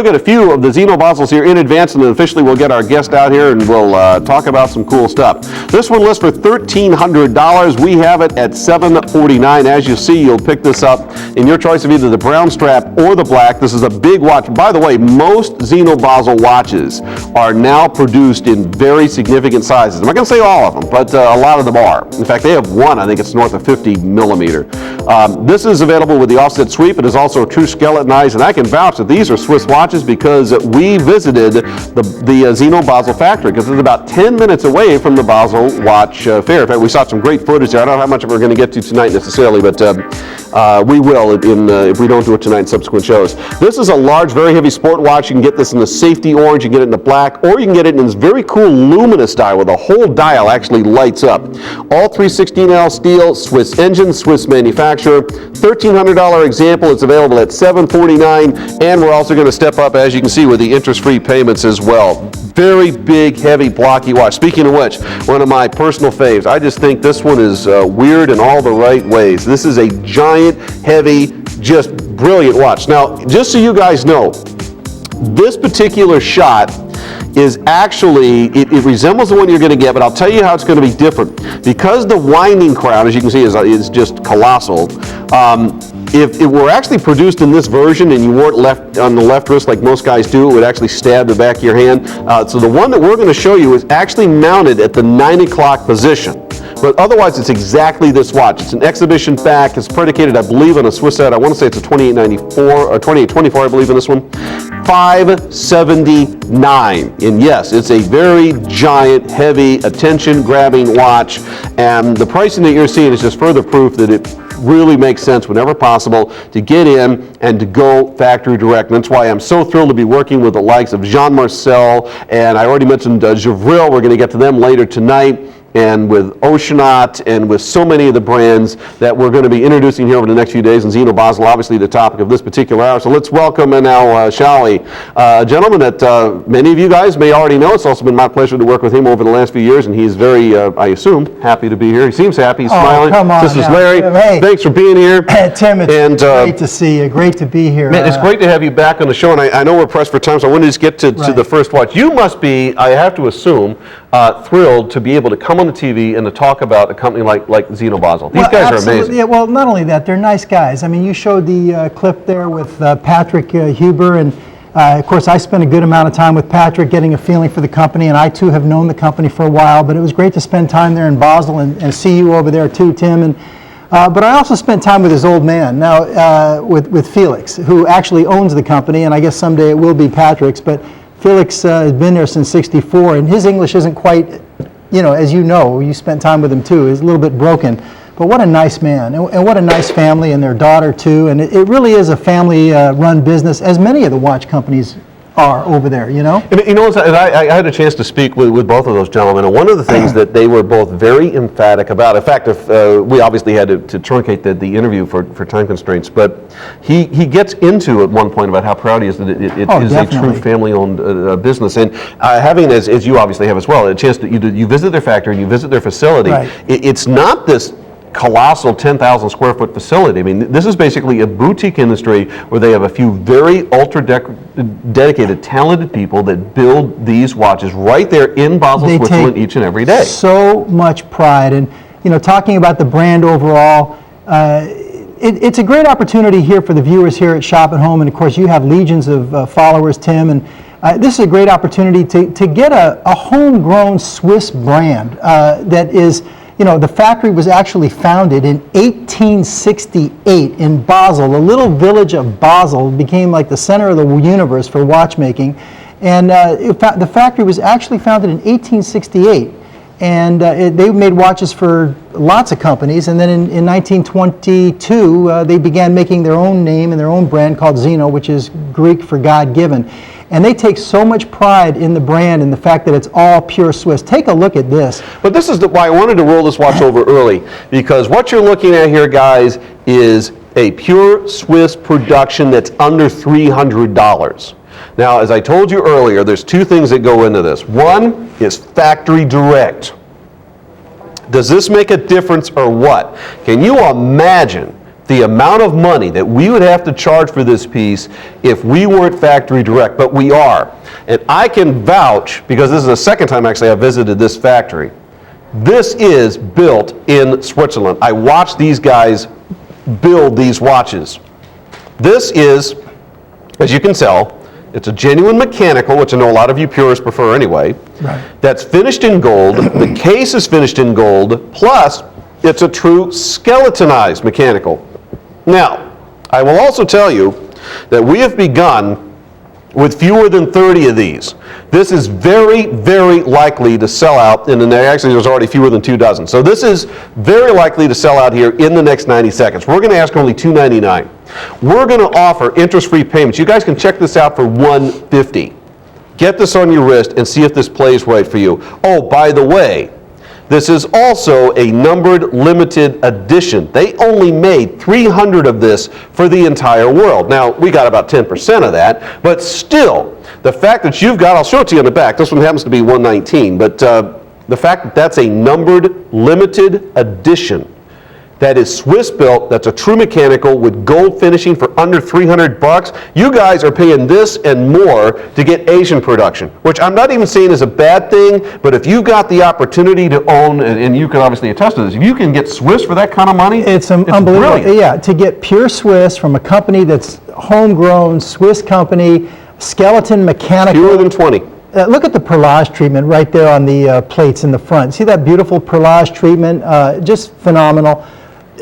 look at a few of the Zeno Basels here in advance, and then officially we'll get our guest out here and we'll talk about some cool stuff. This one lists for $1,300. We have it at $749. As you see, you'll pick this up in your choice of either the brown strap or the black. This is a big watch. By the way, most Zeno Basel watches are now produced in very significant sizes. I'm not going to say all of them, but a lot of them are. In fact, they have one, I think it's north of 50 millimeter. This is available with the offset sweep. It is also a true skeletonized, and I can vouch that these are Swiss watches because we visited the Zeno Basel factory, because it's about 10 minutes away from the Basel Watch Fair. In fact, we saw some great footage there. I don't know how much of it we're going to get to tonight necessarily, but we will if we don't do it tonight in subsequent shows. This is a large, very heavy sport watch. You can get this in the safety orange, you can get it in the black, or you can get it in this very cool luminous dial where the whole dial actually lights up. All 316L steel, Swiss engine, Swiss manufacturer. $1,300 example. It's available at $749, and we're also going to step up, as you can see, with the interest-free payments as well. Very big, heavy, blocky watch. Speaking of which, one of my personal faves. I just think this one is weird in all the right ways. This is a giant, heavy, just brilliant watch. Now, just so you guys know, this particular shot is actually, it resembles the one you're going to get, but I'll tell you how it's going to be different. Because the winding crown, as you can see, is just colossal. If it were actually produced in this version and you weren't left on the left wrist like most guys do, it would actually stab the back of your hand. So the one that we're going to show you is actually mounted at the 9 o'clock position. But otherwise, it's exactly this watch. It's an exhibition back. It's predicated, I believe, on a Swiss set. I want to say it's a 2894 or 2824, I believe, in this one. $579. And yes, it's a very giant, heavy, attention-grabbing watch. And the pricing that you're seeing is just further proof that it really makes sense whenever possible to get in and to go factory direct. And that's why I'm so thrilled to be working with the likes of Jean Marcel, and I already mentioned Gevril. We're going to get to them later tonight, and with Oceanaut, and with so many of the brands that we're going to be introducing here over the next few days, and Zeno Basel, obviously the topic of this particular hour. So let's welcome now, shall we, a gentleman that many of you guys may already know. It's also been my pleasure to work with him over the last few years, and he's very, I assume, happy to be here. He seems happy. He's smiling. Come on, this is Larry. Hey. Thanks for being here. Tim, it's great to see you. Great to be here. Man, it's great to have you back on the show, and I know we're pressed for time, so I wanted to just get to the first watch. You must be, I have to assume, thrilled to be able to come on the TV and to talk about a company like Zeno Basel. These guys are amazing. Yeah, well, not only that, they're nice guys. I mean, you showed the clip there with Patrick Huber, and of course, I spent a good amount of time with Patrick getting a feeling for the company, and I too have known the company for a while, but it was great to spend time there in Basel and see you over there too, Tim. And but I also spent time with his old man, now with Felix, who actually owns the company, and I guess someday it will be Patrick's, but Felix has been there since '64, and his English isn't quite, as you know, you spent time with him too, is a little bit broken. But what a nice man, and what a nice family, and their daughter too, and it really is a family-run business, as many of the watch companies are over there, And I had a chance to speak with both of those gentlemen, and one of the things that they were both very emphatic about, in fact, if we obviously had to truncate the interview for time constraints, but he gets into at one point about how proud he is that it is definitely a true family-owned business, and having, as you obviously have as well, a chance to you visit their factory and you visit their facility. Right. It's not this colossal 10,000 square foot facility. I mean, this is basically a boutique industry where they have a few very dedicated, talented people that build these watches right there in Basel, Switzerland, each and every day. So much pride, and talking about the brand overall, it's a great opportunity here for the viewers here at Shop at Home, and of course you have legions of followers, Tim, and this is a great opportunity to get a homegrown Swiss brand that is. The factory was actually founded in 1868 in Basel. The little village of Basel became like the center of the universe for watchmaking. And the factory was actually founded in 1868. And they made watches for lots of companies. And then in 1922, they began making their own name and their own brand called Zeno, which is Greek for God-given. And they take so much pride in the brand and the fact that it's all pure Swiss. Take a look at this. But this is why I wanted to roll this watch over early, because what you're looking at here, guys, is a pure Swiss production that's under $300. Now, as I told you earlier, there's two things that go into this. One is factory direct. Does this make a difference or what? Can you imagine the amount of money that we would have to charge for this piece if we weren't factory direct, but we are. And I can vouch, because this is the second time actually I visited this factory. This is built in Switzerland. I watched these guys build these watches. This is, as you can tell, it's a genuine mechanical, which I know a lot of you purists prefer anyway. Right. That's finished in gold. The case is finished in gold, plus it's a true skeletonized mechanical. Now, I will also tell you that we have begun with fewer than 30 of these. This is very, very likely to sell out, and actually there's already fewer than 2 dozen. So this is very likely to sell out here in the next 90 seconds. We're going to ask only $2.99. We're going to offer interest-free payments. You guys can check this out for $150. Get this on your wrist and see if this plays right for you. Oh, by the way, this is also a numbered limited edition. They only made 300 of this for the entire world. Now, we got about 10% of that, but still, the fact that you've got, I'll show it to you in the back, this one happens to be 119, but the fact that that's a numbered limited edition that is Swiss built, that's a true mechanical with gold finishing for under 300 bucks. You guys are paying this and more to get Asian production, which I'm not even saying is a bad thing, but if you've got the opportunity to own, and you can obviously attest to this, if you can get Swiss for that kind of money, it's unbelievable. Brilliant. Yeah, to get pure Swiss from a company that's homegrown, Swiss company, skeleton mechanical. Fewer than 20. Look at the perlage treatment right there on the plates in the front. See that beautiful perlage treatment? Just phenomenal.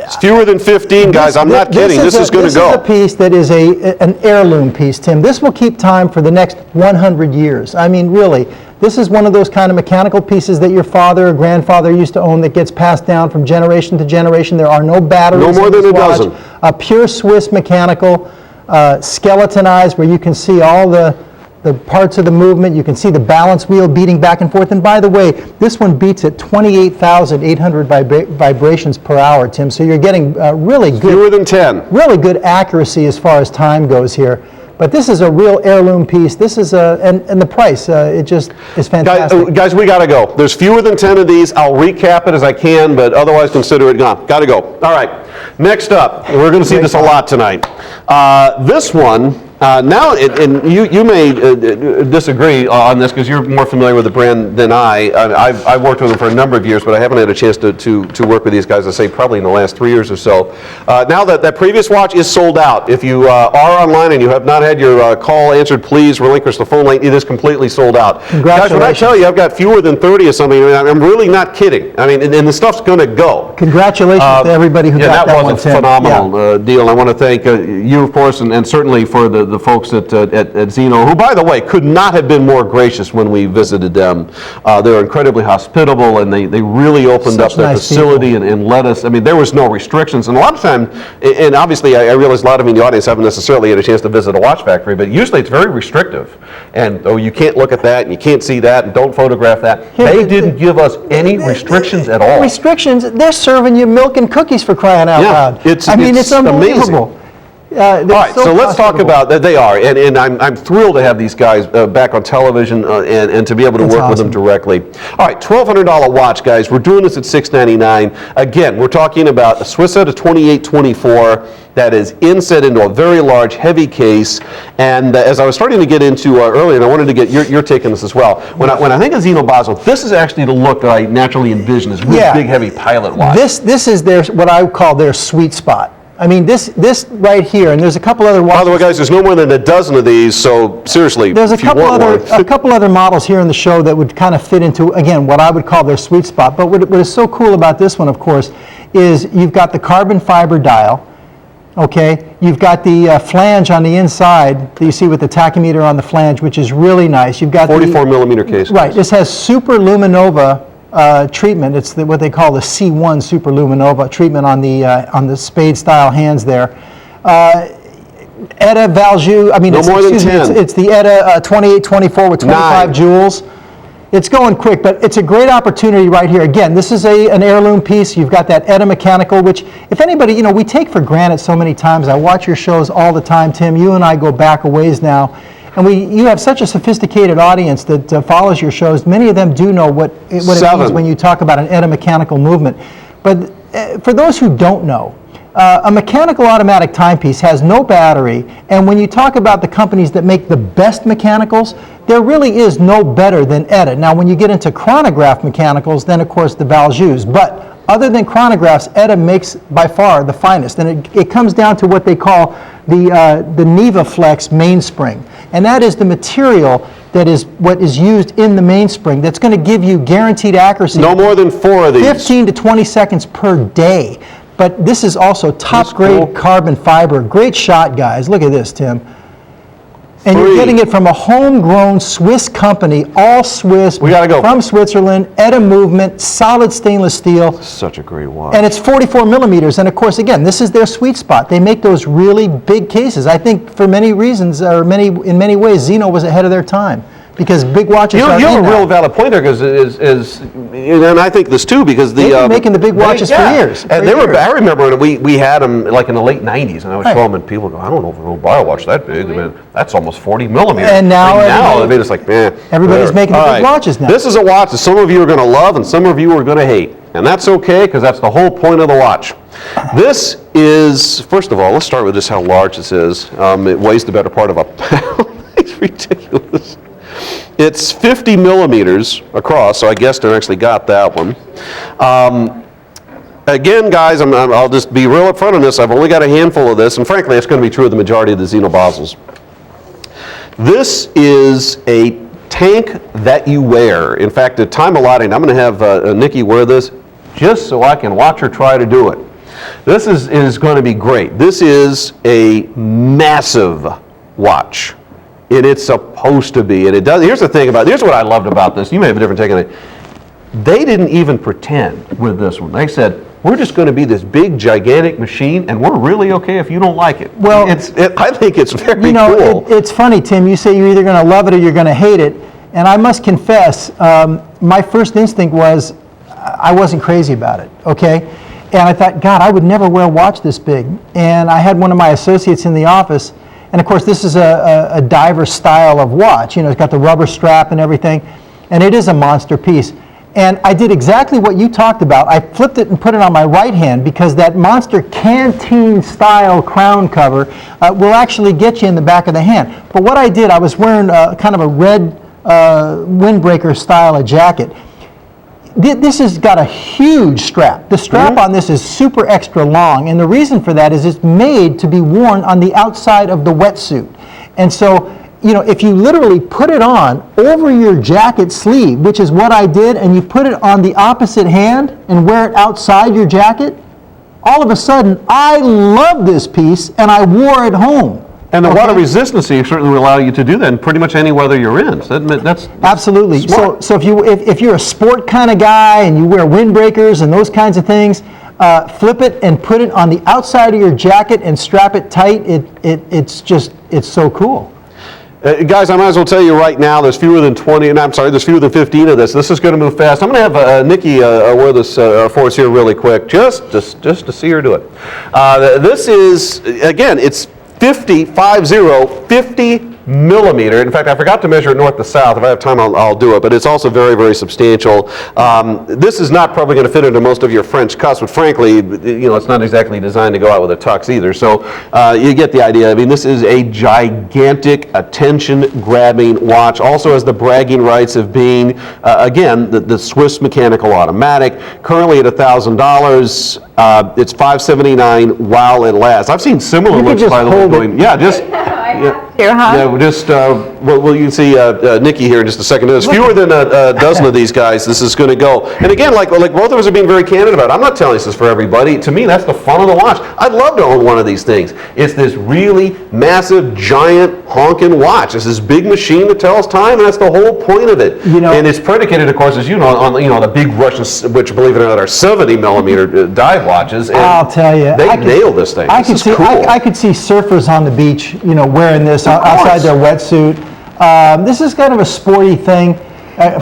It's fewer than 15, guys. I'm not kidding. This is going to go. This is a piece that is an heirloom piece, Tim. This will keep time for the next 100 years. I mean, really, this is one of those kind of mechanical pieces that your father or grandfather used to own that gets passed down from generation to generation. There are no batteries. No more than a dozen. A pure Swiss mechanical, skeletonized, where you can see all the parts of the movement. You can see the balance wheel beating back and forth. And by the way, this one beats at 28,800 vibrations per hour, Tim. So you're getting really good. Fewer than 10. Really good accuracy as far as time goes here. But this is a real heirloom piece. This is and the price, it just is fantastic. Guys, we got to go. There's fewer than 10 of these. I'll recap it as I can, but otherwise consider it gone. Got to go. All right. Next up, we're going to see this a lot tonight. This one, now, and you may disagree on this because you're more familiar with the brand than I. I've worked with them for a number of years, but I haven't had a chance to work with these guys, I say probably in the last 3 years or so. Now that previous watch is sold out. If you are online and you have not had your call answered, please relinquish the phone line. It is completely sold out. Guys, when I tell you I've got fewer than 30 or something, I'm really not kidding. I mean, and the stuff's going to go. Congratulations to everybody who got that one. That was a phenomenal deal. I want to thank you, of course, and certainly for the folks at Zeno, who, by the way, could not have been more gracious when we visited them. They're incredibly hospitable, and they really opened up their facility and let us, I mean, there was no restrictions. And a lot of time, and obviously I realize a lot of you in the audience haven't necessarily had a chance to visit a watch factory, but usually it's very restrictive. And, oh, you can't look at that, and you can't see that, and don't photograph that. They didn't give us any restrictions at all. Restrictions? They're serving you milk and cookies for crying out loud. It's unbelievable. Amazing. All right, so let's talk about that. They are, and I'm thrilled to have these guys back on television and to be able to work with them directly. All right, $1,200 watch, guys. We're doing this at $699. Again, we're talking about a Swiss set of 2824 that is inset into a very large, heavy case. And as I was starting to get into earlier, and I wanted to get your take on this as well. When I think of Zeno Basel, this is actually the look that I naturally envision as really big, heavy pilot watch. This is their what I would call their sweet spot. I mean, this right here, and there's a couple other watches. By the way, guys, there's no more than a dozen of these, so seriously, there's a if you want a couple other models here in the show that would kind of fit into, again, what I would call their sweet spot. But what is so cool about this one, of course, is you've got the carbon fiber dial. Okay, you've got the flange on the inside that you see with the tachymeter on the flange, which is really nice. You've got 44 millimeter case. Right. This has super luminova treatment. It's what they call the C1 super luminova treatment on the spade style hands there. ETA Valjoux. I mean, no more than 10. It's the ETA 2824 with 25 joules. It's going quick, but it's a great opportunity right here. Again, this is an heirloom piece. You've got that ETA mechanical, which, if anybody, we take for granted so many times. I watch your shows all the time, Tim. You and I go back a ways now. And you have such a sophisticated audience that follows your shows. Many of them do know what it means when you talk about an ETA mechanical movement. But for those who don't know, A mechanical automatic timepiece has no battery, and when you talk about the companies that make the best mechanicals, there really is no better than ETA. Now, when you get into chronograph mechanicals, then of course the Valjus, but other than chronographs, ETA makes by far the finest, and it comes down to what they call the Neva Flex mainspring, and that is the material that is what is used in the mainspring that's going to give you guaranteed accuracy. No more than 4 of these. 15 to 20 seconds per day. But this is also top grade carbon fiber. Great shot, guys. Look at this, Tim. And you're getting it from a homegrown Swiss company, all Swiss, we gotta go. From Switzerland, ETA movement, solid stainless steel. Such a great watch. And it's 44 millimeters. And of course, again, this is their sweet spot. They make those really big cases. I think for many reasons, or in many ways, Zeno was ahead of their time. Because big watches are you have in a now. real valid point there, because and I think this too, because They've been making the big watches for years. And they were. I remember when we had them like in the late '90s, and I would show them, and people go, "I don't know if we'll buy a watch that big. I mean, that's almost 40 millimeters." And now, I mean, it's like, man, everybody's making the big watches now. This is a watch that some of you are going to love, and some of you are going to hate, and that's okay, because that's the whole point of the watch. This is, first of all, let's start with just how large this is. It weighs the better part of a pound. It's ridiculous. It's 50 millimeters across, so I guessed I actually got that one. Again, guys, I'll just be real upfront on this. I've only got a handful of this, and frankly, it's going to be true of the majority of the Zeno Basels. This is a tank that you wear. In fact, at time allotting, I'm going to have Nikki wear this just so I can watch her try to do it. This is going to be great. This is a massive watch. And it's supposed to be, and it does. Here's the thing here's what I loved about this. You may have a different take on it. They didn't even pretend with this one. They said, we're just going to be this big, gigantic machine, and we're really okay if you don't like it. Well, I think it's very cool. It's funny, Tim. You say you're either going to love it or you're going to hate it. And I must confess, my first instinct was I wasn't crazy about it, okay? And I thought, God, I would never wear a watch this big. And I had one of my associates in the office. And of course, this is a diver style of watch. You know, it's got the rubber strap and everything, and it is a monster piece. And I did exactly what you talked about. I flipped it and put it on my right hand because that monster canteen style crown cover will actually get you in the back of the hand. But what I did, I was wearing kind of a red windbreaker style of jacket. This has got a huge strap. The strap on this is super extra long, and the reason for that is it's made to be worn on the outside of the wetsuit. And so, you know, if you literally put it on over your jacket sleeve, which is what I did, and you put it on the opposite hand and wear it outside your jacket, all of a sudden, I love this piece, and I wore it home. And the water resistancy certainly will allow you to do that in pretty much any weather you're in. So that's absolutely. Smart. So if you're a sport kind of guy and you wear windbreakers and those kinds of things, flip it and put it on the outside of your jacket and strap it tight. It's so cool. Guys, I might as well tell you right now, there's fewer than 15 of this. This is going to move fast. I'm going to have Nikki wear this for us here really quick, just to see her do it. This is, again, it's 50 millimeter. In fact, I forgot to measure it north to south. If I have time, I'll do it, but it's also very, very substantial. This is not probably going to fit into most of your French cuffs, but frankly, you know, it's not exactly designed to go out with a tux either. So you get the idea. I mean, this is a gigantic, attention-grabbing watch. Also has the bragging rights of being, again, the Swiss mechanical automatic. Currently at $1,000. It's $579 while it lasts. I've seen similar looks, by the way. Well, you can see Nikki here in just a second. There's fewer than a dozen of these guys. This is going to go. And again, like both of us are being very candid about it. I'm not telling this for everybody. To me, that's the fun of the watch. I'd love to own one of these things. It's this really massive, giant, honking watch. It's this big machine that tells time, and that's the whole point of it. You know, and it's predicated, of course, as you know, on the big Russians, which, believe it or not, are 70 millimeter dive watches. And I'll tell you, they nailed this thing. I could see surfers on the beach, you know, wearing this outside their wetsuit. This is kind of a sporty thing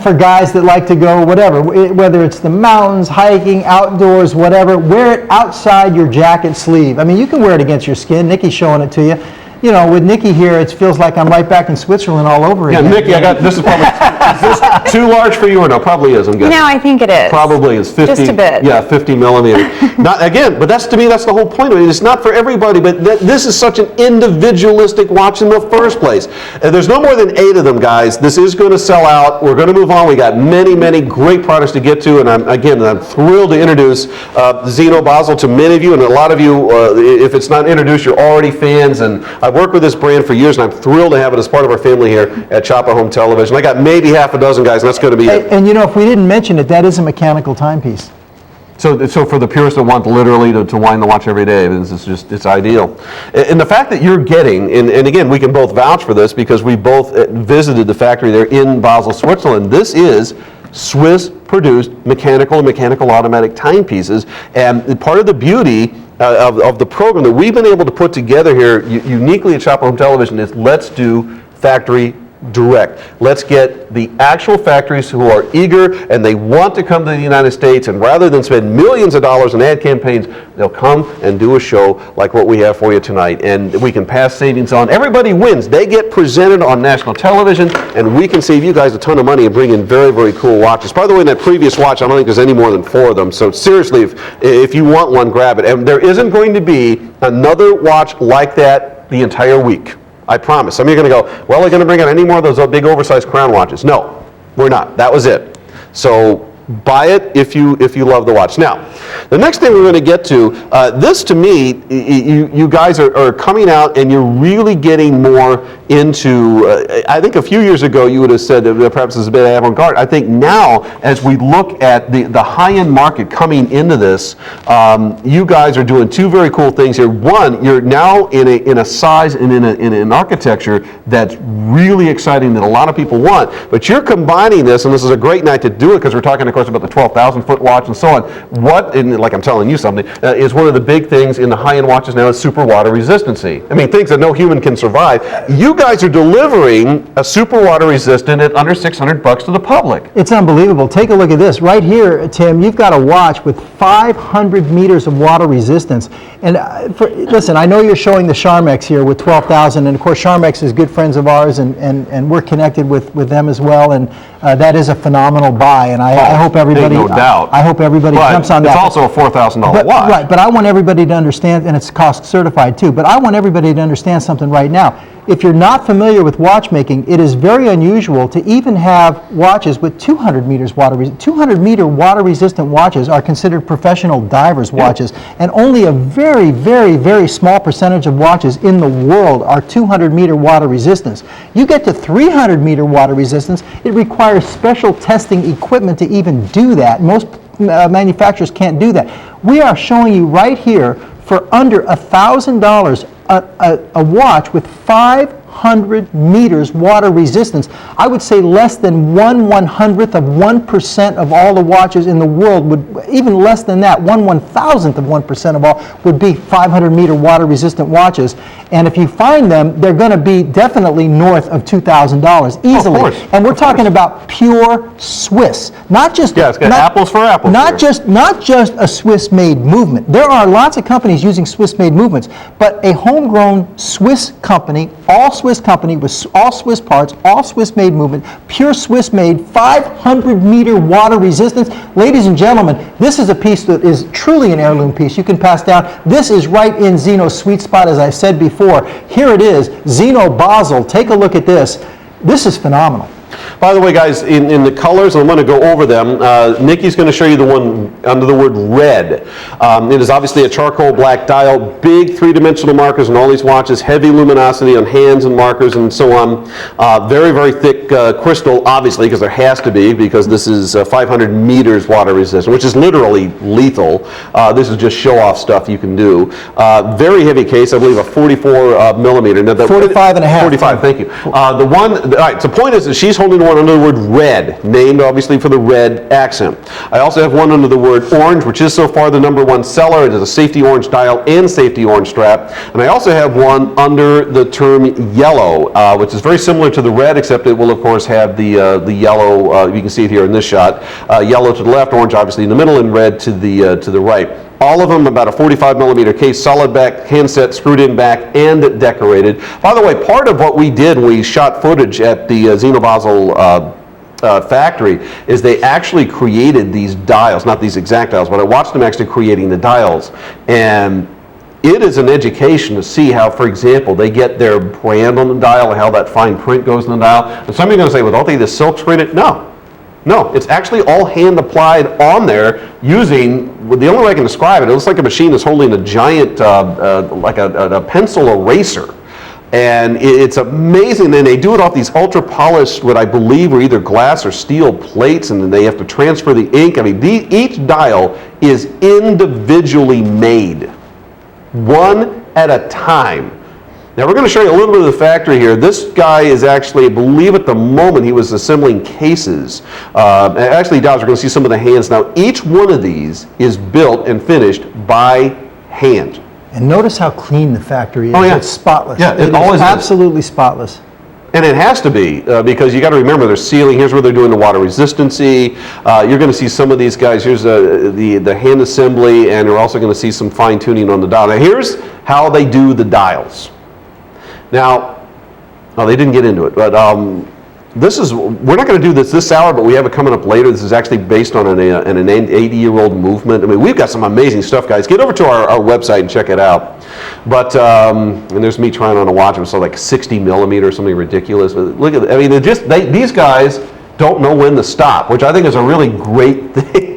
for guys that like to go whatever, whether it's the mountains, hiking, outdoors, whatever. Wear it outside your jacket sleeve. I mean, you can wear it against your skin. Nikki's showing it to you. you know, with Nikki here, it feels like I'm right back in Switzerland all over Yeah, again. Nikki, this is probably is this too large for you or no? Probably is, I'm guessing. No, I think it is. Probably is 50. Just a bit. Yeah, 50 millimeter. Not again, but to me, that's the whole point of it. It's not for everybody, but this is such an individualistic watch in the first place. And there's no more than 8 of them, guys. This is going to sell out. We're going to move on. We got many, many great products to get to, and I'm thrilled to introduce Zeno Basel to many of you, and a lot of you, if it's not introduced, you're already fans, and I've worked with this brand for years, and I'm thrilled to have it as part of our family here at Chop at Home Television. I got maybe half a dozen, guys, and that's going to be it. And you know, if we didn't mention it, that is a mechanical timepiece. So for the purists that want literally to wind the watch every day, it's ideal. And the fact that you're getting, and again, we can both vouch for this because we both visited the factory there in Basel, Switzerland. This is Swiss-produced mechanical and mechanical automatic timepieces, and part of the beauty of the program that we've been able to put together here uniquely at Chop at Home Television is let's do factory direct. Let's get the actual factories who are eager and they want to come to the United States, and rather than spend millions of dollars in ad campaigns, they'll come and do a show like what we have for you tonight, and we can pass savings on. Everybody wins. They get presented on national television, and we can save you guys a ton of money and bring in very, very cool watches. By the way, in that previous watch, I don't think there's any more than 4 of them, so seriously, if you want one, grab it. And there isn't going to be another watch like that the entire week. I promise. Some of you are going to go, well, they're going to bring out any more of those big oversized crown watches. No, we're not. That was it. So buy it if you love the watch. Now, the next thing we're going to get to, this to me, you guys are coming out and you're really getting more into, I think a few years ago you would have said that perhaps it's a bit avant-garde. I think now, as we look at the high-end market coming into this, you guys are doing 2 very cool things here. One, you're now in a size and in an architecture that's really exciting that a lot of people want, but you're combining this, and this is a great night to do it because we're talking, of course, about the 12,000 foot watch and so on. What, and like I'm telling you something, is one of the big things in the high-end watches now is super water resistancy. I mean, things that no human can survive. You guys are delivering a super water resistant at under $600 to the public. It's unbelievable. Take a look at this. Right here, Tim, you've got a watch with 500 meters of water resistance. And listen, I know you're showing the Charmex here with 12,000, and of course Charmex is good friends of ours, and we're connected with them as well, and that is a phenomenal buy, and I hope everybody, no doubt. I hope everybody jumps on that. It's also a $4,000 watch. Right, but I want everybody to understand, and it's cost certified too, but I want everybody to understand something right now. If you're not familiar with watchmaking, it is very unusual to even have watches with 200 meters water 200 meter water resistant watches are considered professional divers watches, and only a very, very, very small percentage of watches in the world are 200 meter water resistance. You get to 300 meter water resistance, it requires special testing equipment to even do that. Most manufacturers can't do that. We are showing you right here for under $1,000 a watch with 500 meters water resistance. I would say less than 1/100th of 1% of all the watches in the world would, even less than that, 1/1000th of 1% of all would be 500 meter water resistant watches. And if you find them, they're going to be definitely north of $2,000 easily. Of course. And we're talking about pure Swiss, not just Yeah, it's got apples for apples. not just a Swiss-made movement. There are lots of companies using Swiss-made movements, but a homegrown Swiss company, all Swiss company with all Swiss parts, all Swiss-made movement, pure Swiss-made, 500 meter water resistance. Ladies and gentlemen, this is a piece that is truly an heirloom piece. You can pass down. This is right in Zeno's sweet spot, as I said before. Here it is, Zeno Basel. Take a look at this. This is phenomenal. By the way, guys, in the colors, I'm going to go over them. Nikki's going to show you the one under the word red. It is obviously a charcoal black dial, big 3-dimensional markers on all these watches, heavy luminosity on hands and markers and so on. Very, very thick crystal, obviously, because there has to be, because this is 500 meters water resistant, which is literally lethal. This is just show-off stuff you can do. Very heavy case, I believe a 44 millimeter. Now, 45 and a half. 45, thank you. All right, so the point is that she's holding one under the word red, named obviously for the red accent. I also have one under the word orange, which is so far the #1 seller. It is a safety orange dial and safety orange strap. And I also have one under the term yellow, which is very similar to the red, except it will of course have the yellow. You can see it here in this shot. Yellow to the left, orange obviously in the middle, and red to the right. All of them about a 45 millimeter case, solid back, handset, screwed in back, and decorated. By the way, part of what we did when we shot footage at the Zeno Basel factory is they actually created these dials, not these exact dials, but I watched them actually creating the dials. And it is an education to see how, for example, they get their brand on the dial and how that fine print goes in the dial. And some of you are going to say, well, don't they just silk screen it? No. No, it's actually all hand applied on there using, the only way I can describe it, it looks like a machine is holding a giant, like a pencil eraser. And it's amazing. Then they do it off these ultra polished, what I believe are either glass or steel plates, and then they have to transfer the ink. I mean, each dial is individually made, one at a time. Now we're going to show you a little bit of the factory here. This guy is actually, I believe at the moment, he was assembling cases. Actually, Dodge, we're going to see some of the hands. Now each one of these is built and finished by hand. And notice how clean the factory is. Oh, yeah. It's spotless. Yeah, it always is. Absolutely spotless. And it has to be, because you got to remember, they're sealing. Here's where they're doing the water resistancy. You're going to see some of these guys. Here's the hand assembly, and you're also going to see some fine tuning on the dial. Now here's how they do the dials. Now, they didn't get into it, but we're not going to do this hour, but we have it coming up later. This is actually based on an 80-year-old movement. I mean, we've got some amazing stuff, guys. Get over to our website and check it out. But, and there's me trying on a watch. It was like 60 millimeter, something ridiculous. But look at it. I mean, these guys don't know when to stop, which I think is a really great thing.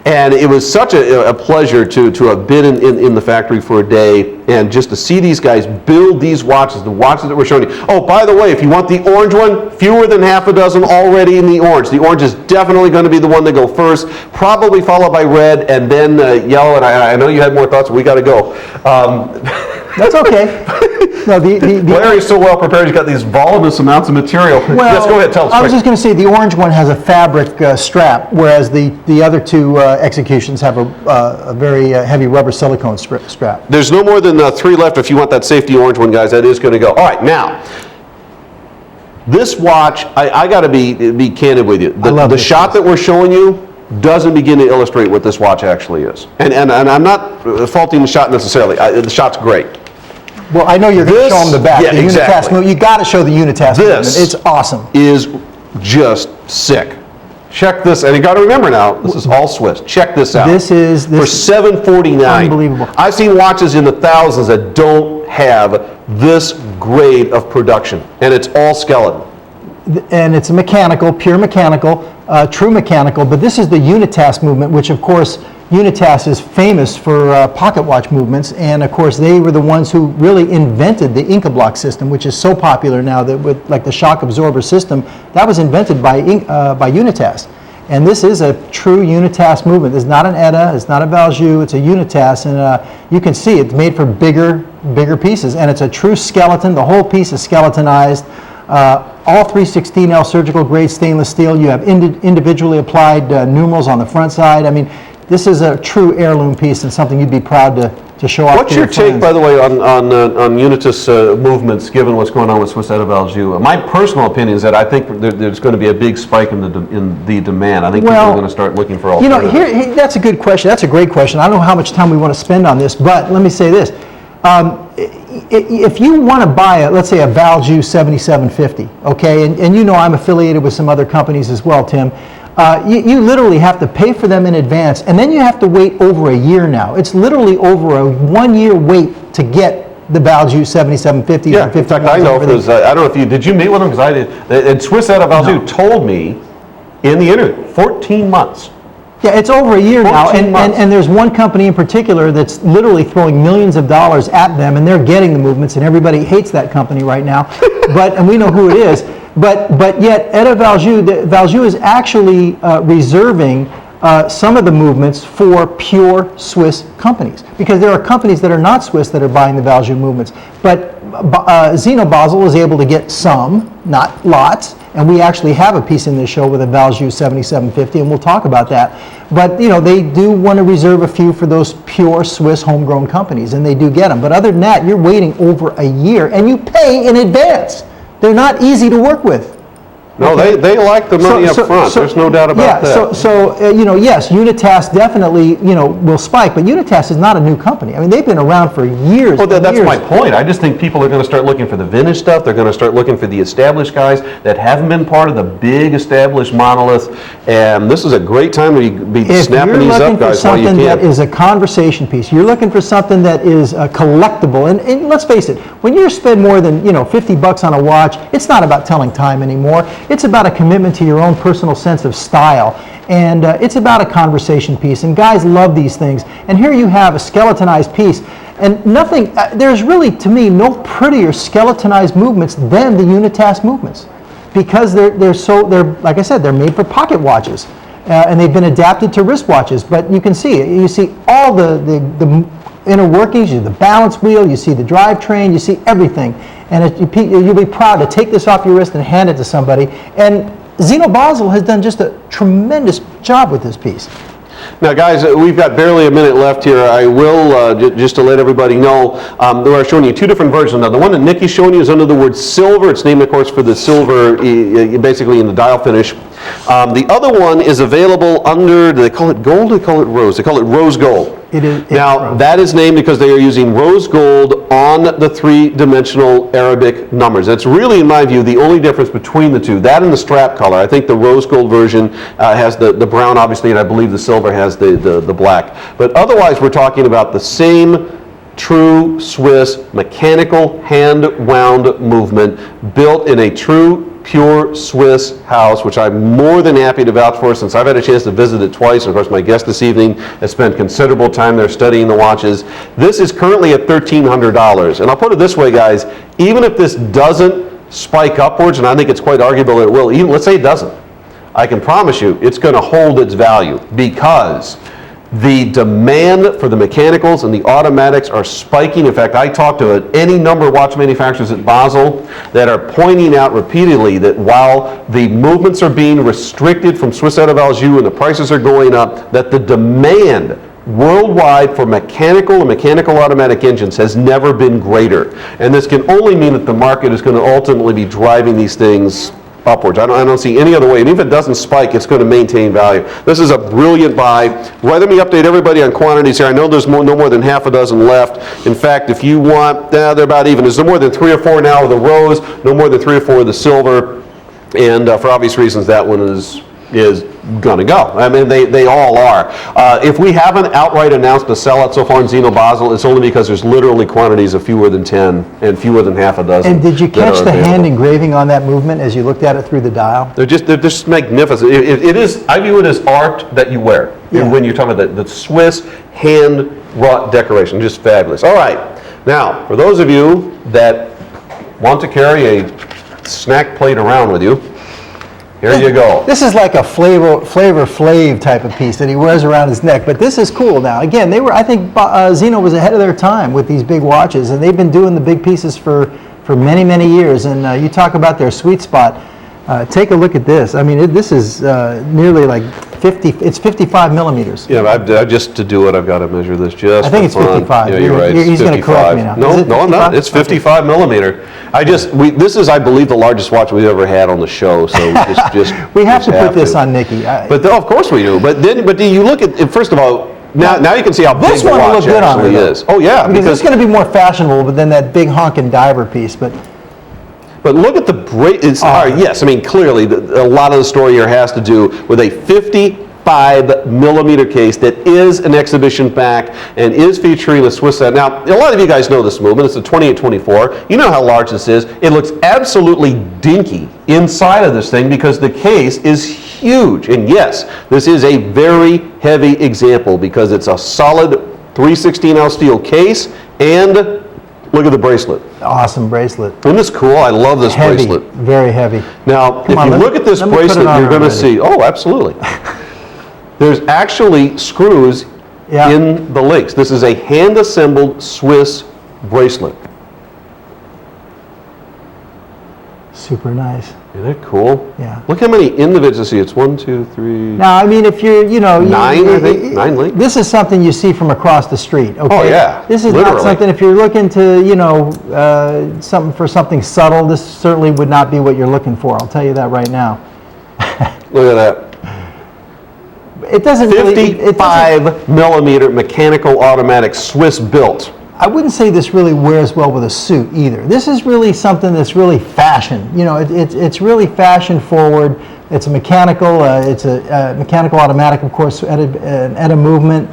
And it was such a pleasure to have been in the factory for a day and just to see these guys build these watches, the watches that we're showing you. Oh, by the way, if you want the orange one, fewer than half a dozen already in the orange. The orange is definitely going to be the one to go first, probably followed by red and then yellow. And I know you had more thoughts, but we got to go. That's okay. No, Larry's so well prepared. He's got these voluminous amounts of material. Well, yes, go ahead, tell us. I was just going to say the orange one has a fabric strap, whereas the other two executions have a very heavy rubber silicone strap. There's no more than 3 left if you want that safety orange one, guys. That is going to go. All right, now, this watch, I got to be candid with you. The shot that we're showing you doesn't begin to illustrate what this watch actually is. And I'm not faulting the shot necessarily. The shot's great. Well, I know you're going to show them the back. Yeah, the exactly. Unitask movement. You got to show the Unitask movement. It's awesome. Is just sick. Check this, and you got to remember now, this is all Swiss. Check this out. This is for $749. Unbelievable. I've seen watches in the thousands that don't have this grade of production, and it's all skeleton. And it's mechanical, pure mechanical, true mechanical, but this is the Unitask movement, which of course Unitask is famous for pocket watch movements, and of course they were the ones who really invented the Inca block system, which is so popular now that with like the shock absorber system, that was invented by Unitask. And this is a true Unitask movement. It's not an ETA, it's not a Valjoux, it's a Unitask, and you can see it's made for bigger pieces, and it's a true skeleton. The whole piece is skeletonized. All 316L surgical grade stainless steel. You have individually applied numerals on the front side. I mean, this is a true heirloom piece and something you'd be proud to show off. What's your take, by the way, on Unitas movements, given what's going on with Swiss ETA Valjoux? My personal opinion is that I think there's going to be a big spike in the demand. I think people are going to start looking for alternatives. You know, that's a good question. That's a great question. I don't know how much time we want to spend on this, but let me say this. If you want to buy, let's say, a Valjoux 7750, okay, and you know I'm affiliated with some other companies as well, Tim, you literally have to pay for them in advance, and then you have to wait over a year now. It's literally over a 1-year wait to get the Valjoux 7750. Yeah, in fact, I know, because I don't know if did you meet with them? Because I did. And Swiss ETA Valjoux told me in the interview, 14 months. Yeah, it's over a year now, and there's one company in particular that's literally throwing millions of dollars at them, and they're getting the movements, and everybody hates that company right now. And we know who it is. But yet, ETA Valjoux is actually reserving some of the movements for pure Swiss companies, because there are companies that are not Swiss that are buying the Valjoux movements. But Zeno Basel was able to get some, not lots, and we actually have a piece in this show with a Valjoux 7750, and we'll talk about that. But you know, they do want to reserve a few for those pure Swiss homegrown companies, and they do get them. But other than that, you're waiting over a year, and you pay in advance. They're not easy to work with. No, Okay? they like the money up front. There's no doubt about that. Yes, Unitask definitely, will spike, but Unitask is not a new company. I mean, they've been around for years. Well, that's years. my point. I just think people are going to start looking for the vintage stuff. They're going to start looking for the established guys that haven't been part of the big established monolith. And this is a great time to be snapping these up, guys, while you can. If you're looking for something that is a conversation piece, you're looking for something that is collectible, and let's face it, when you spend more than $50 on a watch, it's not about telling time anymore. It's about a commitment to your own personal sense of style, and it's about a conversation piece, and guys love these things. And here you have a skeletonized piece, and nothing, there's really, to me, no prettier skeletonized movements than the Unitask movements, because they're like I said, they're made for pocket watches, and they've been adapted to wristwatches. But you can see it. You see all the inner workings, you see the balance wheel, you see the drivetrain, you see everything. And you'll be proud to take this off your wrist and hand it to somebody. And Zeno Basel has done just a tremendous job with this piece. Now, guys, we've got barely a minute left here. I will, just to let everybody know, we're showing you two different versions. Now, the one that Nikki's showing you is under the word silver. It's named, of course, for the silver, basically in the dial finish. The other one is available under, do they call it gold or they call it rose? They call it rose gold. It is. Now, that is named because they are using rose gold on the three-dimensional Arabic numbers. That's really, in my view, the only difference between the two. That and the strap color. I think the rose gold version has the brown, obviously, and I believe the silver has the black. But otherwise, we're talking about the same true Swiss mechanical hand-wound movement built in a true pure Swiss house, which I'm more than happy to vouch for since I've had a chance to visit it twice. And of course, my guest this evening has spent considerable time there studying the watches. This is currently at $1,300. And I'll put it this way, guys, even if this doesn't spike upwards, and I think it's quite arguable that it will, even let's say it doesn't, I can promise you it's going to hold its value because the demand for the mechanicals and the automatics are spiking. In fact, I talked to any number of watch manufacturers at Basel that are pointing out repeatedly that while the movements are being restricted from Swiss out of Anjou and the prices are going up, that the demand worldwide for mechanical and mechanical automatic engines has never been greater. And this can only mean that the market is going to ultimately be driving these things upwards. I don't see any other way. And if it doesn't spike, it's going to maintain value. This is a brilliant buy. Right, let me update everybody on quantities here. I know there's no more than half a dozen left. In fact, if you want, they're about even. There's no more than 3 or 4 now of the rose, no more than 3 or 4 of the silver. And for obvious reasons, that one is going to go. I mean, they all are. If we haven't outright announced a sellout so far in Zeno Basel, it's only because there's literally quantities of fewer than 10 and fewer than half a dozen. And did you catch the hand engraving on that movement as you looked at it through the dial? They're just magnificent. It is. I view it as art that you wear. Yeah. When you're talking about the Swiss hand-wrought decoration, just fabulous. All right. Now, for those of you that want to carry a snack plate around with you, here you go. This is like a Flavor Flav type of piece that he wears around his neck, but this is cool now. Again, I think Zeno was ahead of their time with these big watches, and they've been doing the big pieces for many, many years. And you talk about their sweet spot. Take a look at this. I mean, this is nearly like 50, it's 55 millimeters. Yeah, just to do it, I've got to measure this just I think it's 55. Yeah, you're right. He's going to correct me now. No, I'm not. It's 55 millimeter. This is, I believe, the largest watch we've ever had on the show. So just we have to put this on Nikki. But of course we do. But do you look at, first of all, now you can see how big the watch actually is. Oh yeah, because it's going to be more fashionable than that big honkin' diver piece. But look at the yes, I mean, clearly, a lot of the story here has to do with a 55 millimeter case that is an exhibition pack and is featuring a Swiss set. Now, a lot of you guys know this movement. It's a 2824. You know how large this is. It looks absolutely dinky inside of this thing because the case is huge. And yes, this is a very heavy example because it's a solid 3/16-ounce steel case and look at the bracelet. Awesome bracelet. Isn't this cool? I love this bracelet. Very heavy. Now, if you look at this bracelet, you're going to see, oh, absolutely. There's actually screws in the links. This is a hand-assembled Swiss bracelet. super nice. Isn't that cool? Yeah. Look how many individuals. See, it's 1, 2, 3. Now, I mean, if you're, 9, I think. 9 links. This is something you see from across the street, okay? Oh, yeah. This is Literally. not something, if you're looking to, something subtle, this certainly would not be what you're looking for. I'll tell you that right now. Look at that. It doesn't really... 55 millimeter mechanical automatic Swiss built. I wouldn't say this really wears well with a suit either. This is really something that's really fashion. It's really fashion forward. It's a mechanical. It's a mechanical automatic, of course, at a movement.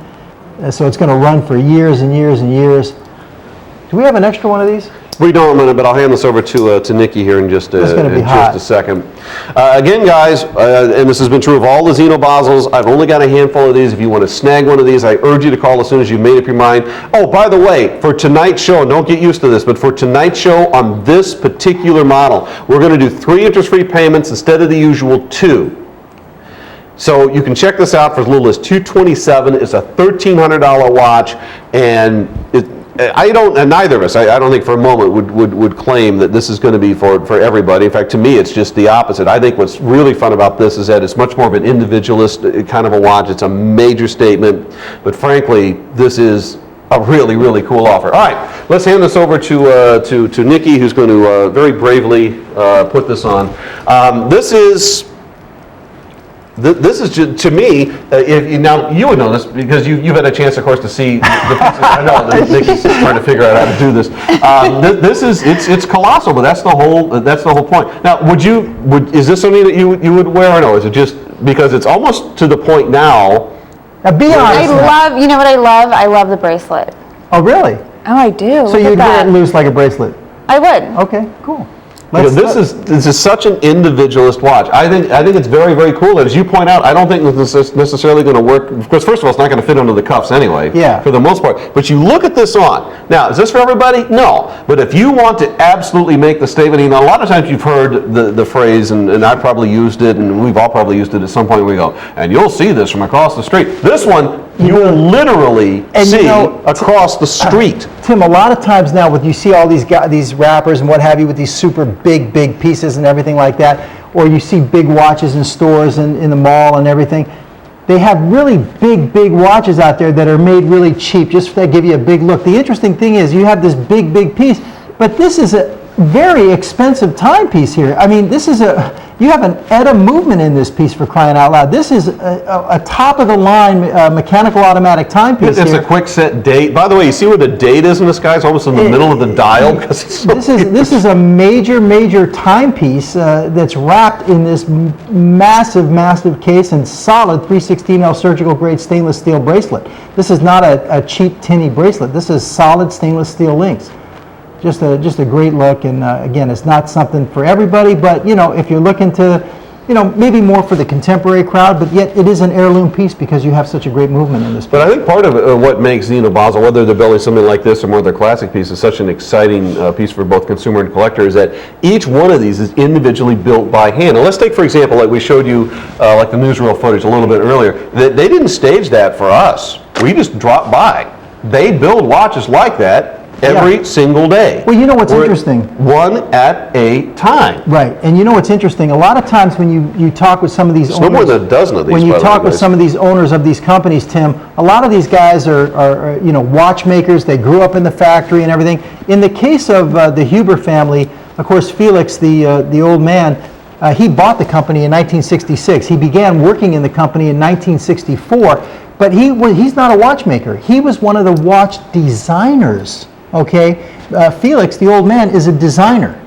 So it's going to run for years and years and years. Do we have an extra one of these? We don't, but I'll hand this over to Nikki here in just a second. Again, guys, and this has been true of all the Zeno Basels, I've only got a handful of these. If you want to snag one of these, I urge you to call as soon as you've made up your mind. Oh, by the way, for tonight's show, don't get used to this, but for tonight's show on this particular model, we're going to do 3 interest-free payments instead of the usual 2. So you can check this out for as little as $227. It's a $1,300 watch, and neither of us, I don't think for a moment would claim that this is going to be for everybody. In fact, to me, it's just the opposite. I think what's really fun about this is that it's much more of an individualist kind of a watch. It's a major statement, but frankly, this is a really, really cool offer. All right, let's hand this over to Nikki, who's going to very bravely put this on. This is just, to me, now you would know this because you've had a chance, of course, to see the pieces. I know that Nikki's trying to figure out how to do this. It's colossal, but that's the whole point. Now, is this something that you would wear or no? Is it just because it's almost to the point now? Be honest. You know what I love? I love the bracelet. Oh, really? Oh, I do. So you'd wear it loose like a bracelet? I would. Okay, cool. This is such an individualist watch. I think it's very, very cool. And as you point out, I don't think this is necessarily going to work. Because first of all, it's not going to fit under the cuffs anyway. Yeah. For the most part. But you look at this on. Now, is this for everybody? No. But if you want to absolutely make the statement, a lot of times you've heard the phrase, and I've probably used it, and we've all probably used it at some point. We go, and you'll see this from across the street. This one, you will literally see across the street. Tim, a lot of times now, you see all these wrappers and what have you with these super big pieces and everything like that, or you see big watches in stores in the mall and everything. They have really big watches out there that are made really cheap, just to give you a big look. The interesting thing is you have this big piece, but this is a very expensive timepiece here. I mean, you have an ETA movement in this piece, for crying out loud. This is a top-of-the-line mechanical automatic timepiece. It's a quick set date. By the way, you see where the date is in this guy? It's almost in the middle of the dial. This is a major timepiece that's wrapped in this massive case and solid 316L surgical grade stainless steel bracelet. This is not a cheap tinny bracelet. This is solid stainless steel links. Just a great look, and again, it's not something for everybody, but if you're looking to, maybe more for the contemporary crowd, but yet it is an heirloom piece because you have such a great movement in this piece. But I think part of what makes Zeno Basel, whether they're building something like this or more of their classic pieces, such an exciting piece for both consumer and collector is that each one of these is individually built by hand. Now let's take, for example, like we showed you, like the newsreel footage a little bit earlier, they didn't stage that for us. We just dropped by. They build watches like that every single day. Well, you know what's interesting? One at a time. Right, and you know what's interesting? A lot of times when you talk with some of these owners, no more than a dozen of these. When you talk with some of these owners of these companies, Tim, a lot of these guys are watchmakers. They grew up in the factory and everything. In the case of the Huber family, of course, Felix, the old man, he bought the company in 1966. He began working in the company in 1964, but he's not a watchmaker. He was one of the watch designers. Okay, Felix, the old man, is a designer.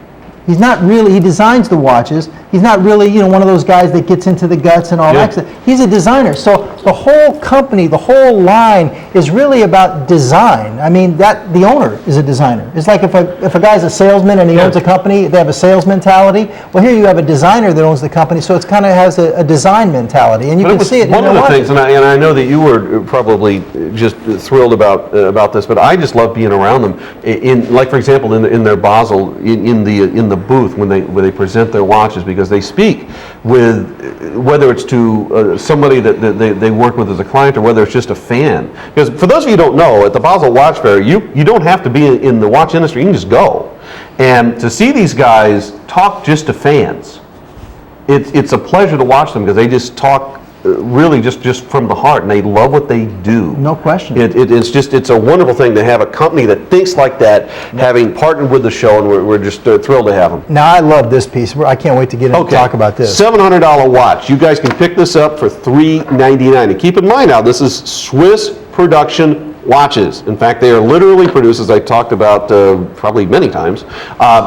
He's not really, he designs the watches. He's not really, one of those guys that gets into the guts and all that stuff. He's a designer. So the whole company, the whole line is really about design. I mean, the owner is a designer. It's like if a guy's a salesman and he owns a company, they have a sales mentality. Well, here you have a designer that owns the company, so it kind of has a design mentality, and you can see it in their watches. One of the things, and I know that you were probably just thrilled about this, but I just love being around them. Like for example, in their Basel, in the booth when they present their watches, because they speak with, whether it's to somebody that they work with as a client or whether it's just a fan. Because for those of you who don't know, at the Basel Watch Fair, you don't have to be in the watch industry. You can just go. And to see these guys talk just to fans, it's a pleasure to watch them because they just talk really just from the heart, and they love what they do. No question. It's a wonderful thing to have a company that thinks like that, having partnered with the show, and we're just thrilled to have them. Now, I love this piece. I can't wait to get in and talk about this. $700 watch. You guys can pick this up for $399. And keep in mind now, this is Swiss production watches. In fact, they are literally produced, as I talked about probably many times,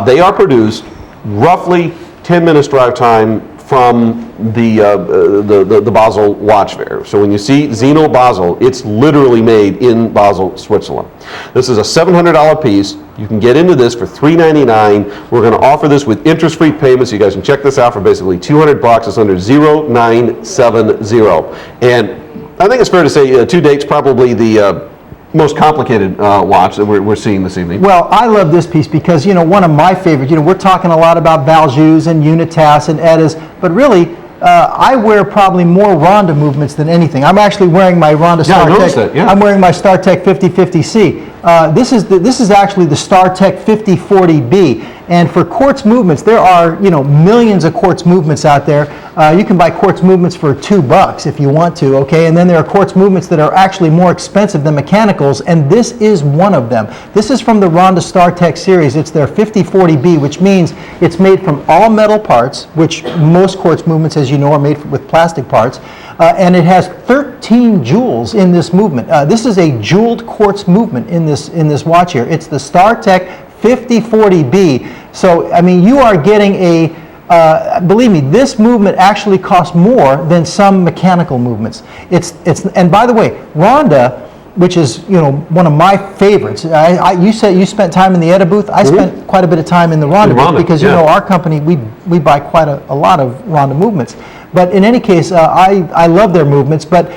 they are produced roughly 10 minutes drive time from the Basel watch fair. So when you see Zeno Basel, it's literally made in Basel, Switzerland. This is a $700 piece. You can get into this for $399. We're going to offer this with interest-free payments. You guys can check this out for basically $200. It's under 0970. And I think it's fair to say to date's probably the most complicated watch that we're seeing this evening. Well, I love this piece because, one of my favorites, we're talking a lot about Valjus and Unitas and Eddas, but really, I wear probably more Ronda movements than anything. I'm actually wearing my Ronda StarTech. I'm wearing my StarTech 5050C. This is actually the StarTech 5040B. And for quartz movements, there are millions of quartz movements out there. You can buy quartz movements for $2 if you want to, okay? And then there are quartz movements that are actually more expensive than mechanicals, and this is one of them. This is from the Ronda StarTech series. It's their 5040B, which means it's made from all metal parts, which most quartz movements, as you know, are made with plastic parts. And it has 13 jewels in this movement. This is a jeweled quartz movement in this watch here. It's the StarTech 5040B. So, I mean, you are getting believe me, this movement actually costs more than some mechanical movements. And by the way, Ronda, which is one of my favorites. You said you spent time in the Edda booth. I spent quite a bit of time in the Ronda booth because our company we buy quite a lot of Ronda movements. But in any case, I love their movements. But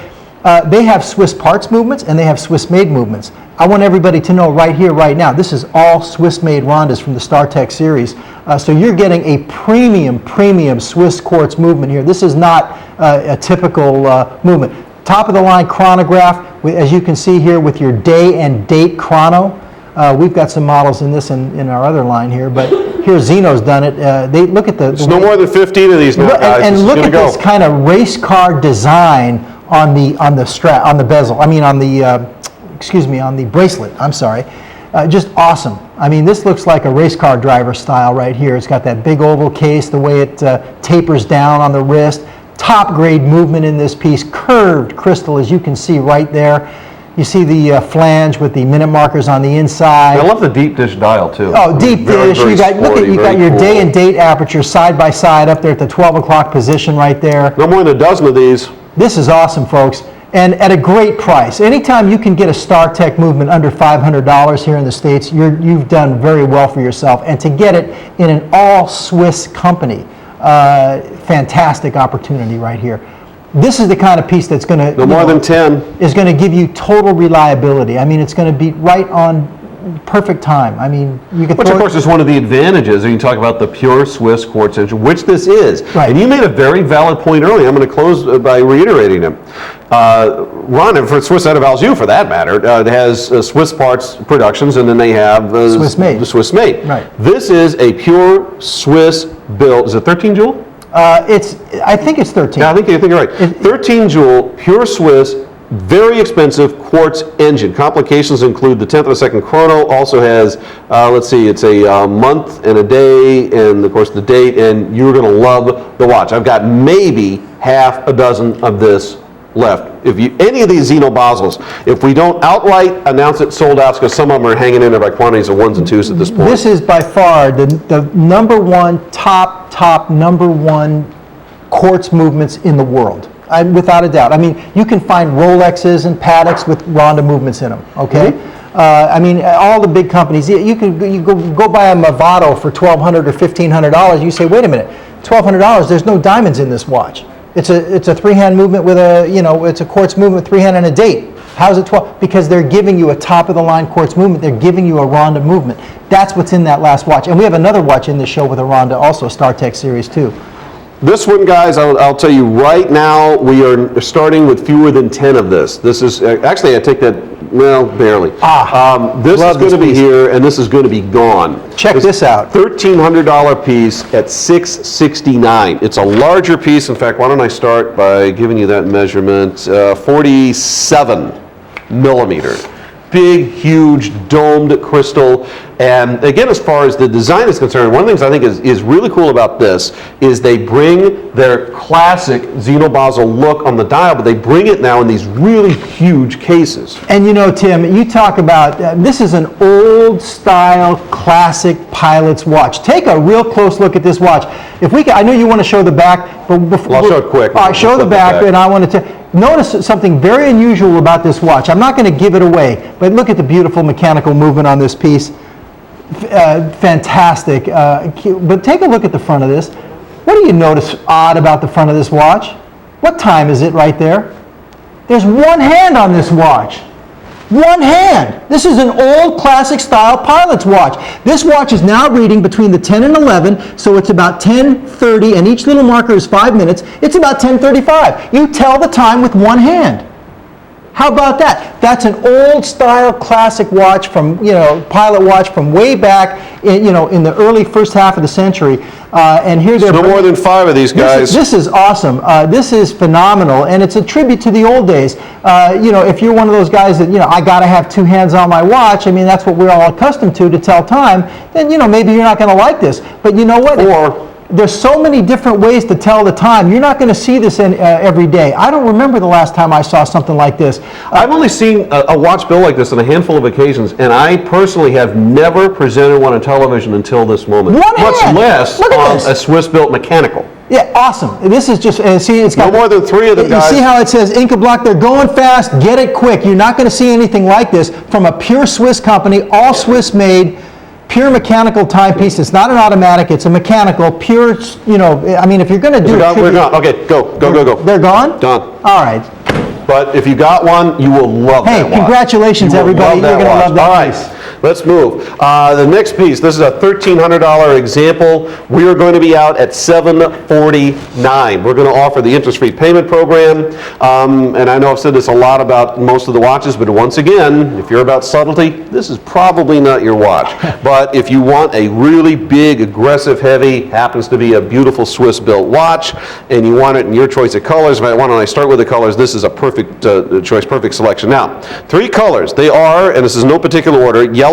they have Swiss parts movements and they have Swiss made movements. I want everybody to know right here, right now, this is all Swiss made Rondas from the StarTech series. So you're getting a premium Swiss quartz movement here. This is not a typical movement. Top of the line chronograph, as you can see here with your day and date chrono. We've got some models in this in our other line here, but here Zeno's done it. They look at the. There's no more than 15 of these now, guys. And look at this kind of race car design on the strap, on the bezel. I mean, on the bracelet. I'm sorry. Just awesome. I mean, this looks like a race car driver style right here. It's got that big oval case, the way it tapers down on the wrist. Top grade movement in this piece, curved crystal, as you can see right there. You see the flange with the minute markers on the inside. I love the deep dish dial too. Oh, deep dish. You got your cool. day and date aperture side by side up there at the 12 o'clock position right there. No more than a dozen of these. This is awesome, folks, and at a great price. Anytime you can get a StarTech movement under $500 here in the States, you've done very well for yourself. And to get it in an all-Swiss company, fantastic opportunity right here. This is the kind of piece that's going to no more than 10 is going to give you total reliability. I mean, it's going to be right on perfect time. I mean, you could. Which, of course, is one of the advantages. And you talk about the pure Swiss quartz engine, which this is. Right. And you made a very valid point earlier. I'm going to close by reiterating it. Ron, for Swiss out of Valjoux, for that matter, it has Swiss parts productions, and then they have Swiss made. The Swiss made. Right. This is a pure Swiss built. Is it 13 jewel? I think it's 13. Yeah, I think you're right. 13 jewel, pure Swiss, very expensive quartz engine. Complications include the 10th of a second chrono. Also has, let's see, it's a month and a day, and of course the date. And you're going to love the watch. I've got maybe half a dozen of this left. If any of these Zeno Basels, if we don't outright announce it sold out, because some of them are hanging in there by quantities of ones and twos at this point. This is by far the number one top number one quartz movements in the world. Without a doubt. I mean, you can find Rolexes and Pateks with Ronda movements in them, okay? Mm-hmm. I mean, all the big companies, you go buy a Movado for $1,200 or $1,500, you say, wait a minute, $1,200, there's no diamonds in this watch. It's a three-hand movement with it's a quartz movement, three-hand and a date. How's it 12? Because they're giving you a top-of-the-line quartz movement. They're giving you a Ronda movement. That's what's in that last watch. And we have another watch in this show with a Ronda, also StarTech Series 2. This one, guys, I'll tell you right now, we are starting with fewer than 10 of this. This is, actually, I take that, well, barely. This is going to be here, and this is going to be gone. Check this out. $1,300 piece at $669. It's a larger piece. In fact, why don't I start by giving you that measurement? 47 millimeter. Big, huge, domed crystal. And again, as far as the design is concerned, one of the things I think is really cool about this is they bring their classic Zeno Basel look on the dial, but they bring it now in these really huge cases. And you know, Tim, you talk about, this is an old style, classic pilot's watch. Take a real close look at this watch. If we can, I know you want to show the back, but before... Well, I'll show it quick. All right, show the back, and I wanted to... Notice something very unusual about this watch. I'm not going to give it away, but look at the beautiful mechanical movement on this piece. Fantastic. But take a look at the front of this. What do you notice odd about the front of this watch? What time is it right there? There's one hand on this watch. One hand. This is an old classic style pilot's watch. This watch is now reading between the 10 and 11, so it's about 10:30, and each little marker is 5 minutes. It's about 10:35. You tell the time with one hand. How about that? That's an old style classic watch from, pilot watch from way back in, in the early first half of the century. And here they're no more than 5 of these guys. This is awesome. This is phenomenal, and it's a tribute to the old days. If you're one of those guys that, I got to have 2 hands on my watch, I mean, that's what we're all accustomed to tell time, then, maybe you're not going to like this. But you know what? Or there's so many different ways to tell the time. You're not going to see this every day. I don't remember the last time I saw something like this. I've only seen a watch built like this on a handful of occasions, and I personally have never presented one on television until this moment. One much hand. less Look at on this. a Swiss-built mechanical. Yeah, awesome. This is just, see, it's got... No more than 3 of them, guys. You see how it says Inca Block? They're going fast. Get it quick. You're not going to see anything like this from a pure Swiss company, all Swiss made. Pure mechanical timepiece. It's not an automatic. It's a mechanical, pure, I mean, if you're going to do it... We're gone. Okay, go. They're gone? Done. All right. But if you got one, you will love that watch. Hey, congratulations, everybody. You're going to love that piece. All right. Let's move. The next piece, this is a $1,300 example. We are going to be out at $749. We're going to offer the interest-free payment program. And I know I've said this a lot about most of the watches, but once again, if you're about subtlety, this is probably not your watch. But if you want a really big, aggressive, heavy, happens to be a beautiful Swiss-built watch, and you want it in your choice of colors, why don't I start with the colors? This is a perfect choice, perfect selection. Now, 3 colors. They are, and this is no particular order, yellow,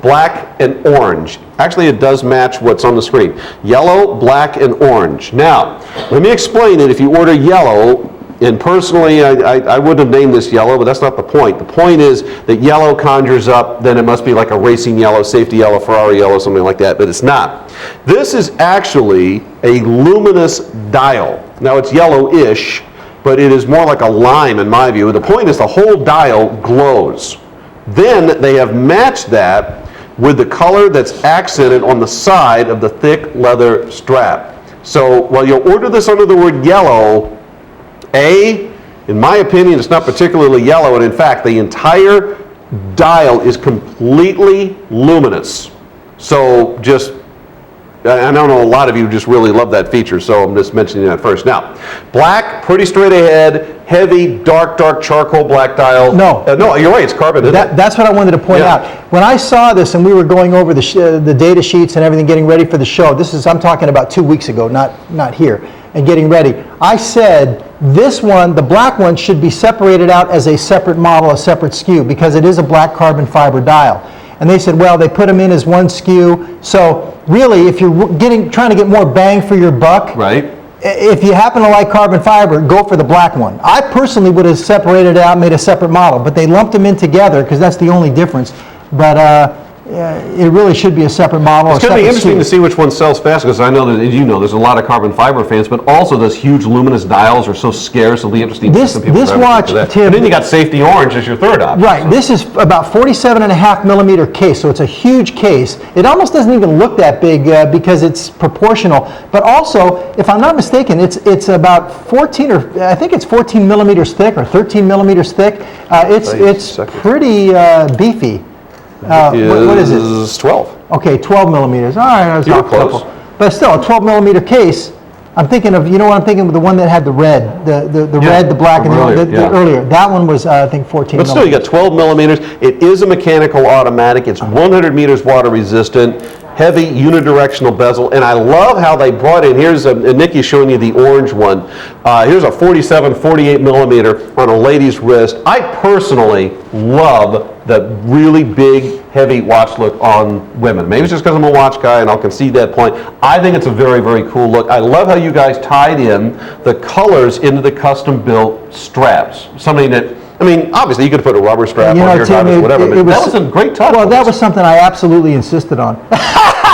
black, and orange. Actually, it does match what's on the screen. Yellow, black, and orange. Now, let me explain it. If you order yellow, and personally, I wouldn't have named this yellow, but that's not the point. The point is that yellow conjures up, then it must be like a racing yellow, safety yellow, Ferrari yellow, something like that, but it's not. This is actually a luminous dial. Now, it's yellowish, but it is more like a lime in my view. The point is the whole dial glows. Then they have matched that with the color that's accented on the side of the thick leather strap. So while you'll order this under the word yellow, in my opinion, it's not particularly yellow, and in fact, the entire dial is completely luminous. So just, I don't know, a lot of you just really love that feature, so I'm just mentioning that first. Now, black, pretty straight ahead, heavy, dark charcoal black dial. No, you're right, it's carbon, isn't it? That's what I wanted to point out. When I saw this and we were going over the data sheets and everything, getting ready for the show, I'm talking about 2 weeks ago, not here, and getting ready, I said this one, the black one, should be separated out as a separate model, a separate SKU, because it is a black carbon fiber dial. And they said, well, they put them in as one SKU. So really, if you're trying to get more bang for your buck, right. If you happen to like carbon fiber, go for the black one. I personally would have separated it out, made a separate model, but they lumped them in together because that's the only difference. But it really should be a separate model. It's going to be interesting to see which one sells fast, because I know that, as you know, there's a lot of carbon fiber fans, but also those huge luminous dials are so scarce. It'll be interesting to see some people. This watch, Tim, and then you got safety orange as your third option. Right. So. This is about 47.5 millimeter case, so it's a huge case. It almost doesn't even look that big because it's proportional. But also, if I'm not mistaken, it's about 14 millimeters thick or 13 millimeters thick. It's pretty beefy. What is it? It's 12. Okay, 12 millimeters. All right, I was You were off a close. couple. But still, a 12 millimeter case. I'm thinking of, you know what I'm thinking of, the one that had the red, the Yeah, red, the black, and earlier, the earlier. That one was, I think, 14 But still, you got 12 millimeters. It is a mechanical automatic. It's 100 meters water resistant, heavy unidirectional bezel, and I love how they brought in, here's, Nikki's showing you the orange one. Here's a 47, 48 millimeter on a lady's wrist. I personally love the really big, heavy watch look on women. Maybe it's just because I'm a watch guy and I'll concede that point. I think it's a very, very cool look. I love how you guys tied in the colors into the custom-built straps. Something that, I mean, obviously you could put a rubber strap on your Tim, whatever, but that was a great touch. Well, that was something I absolutely insisted on.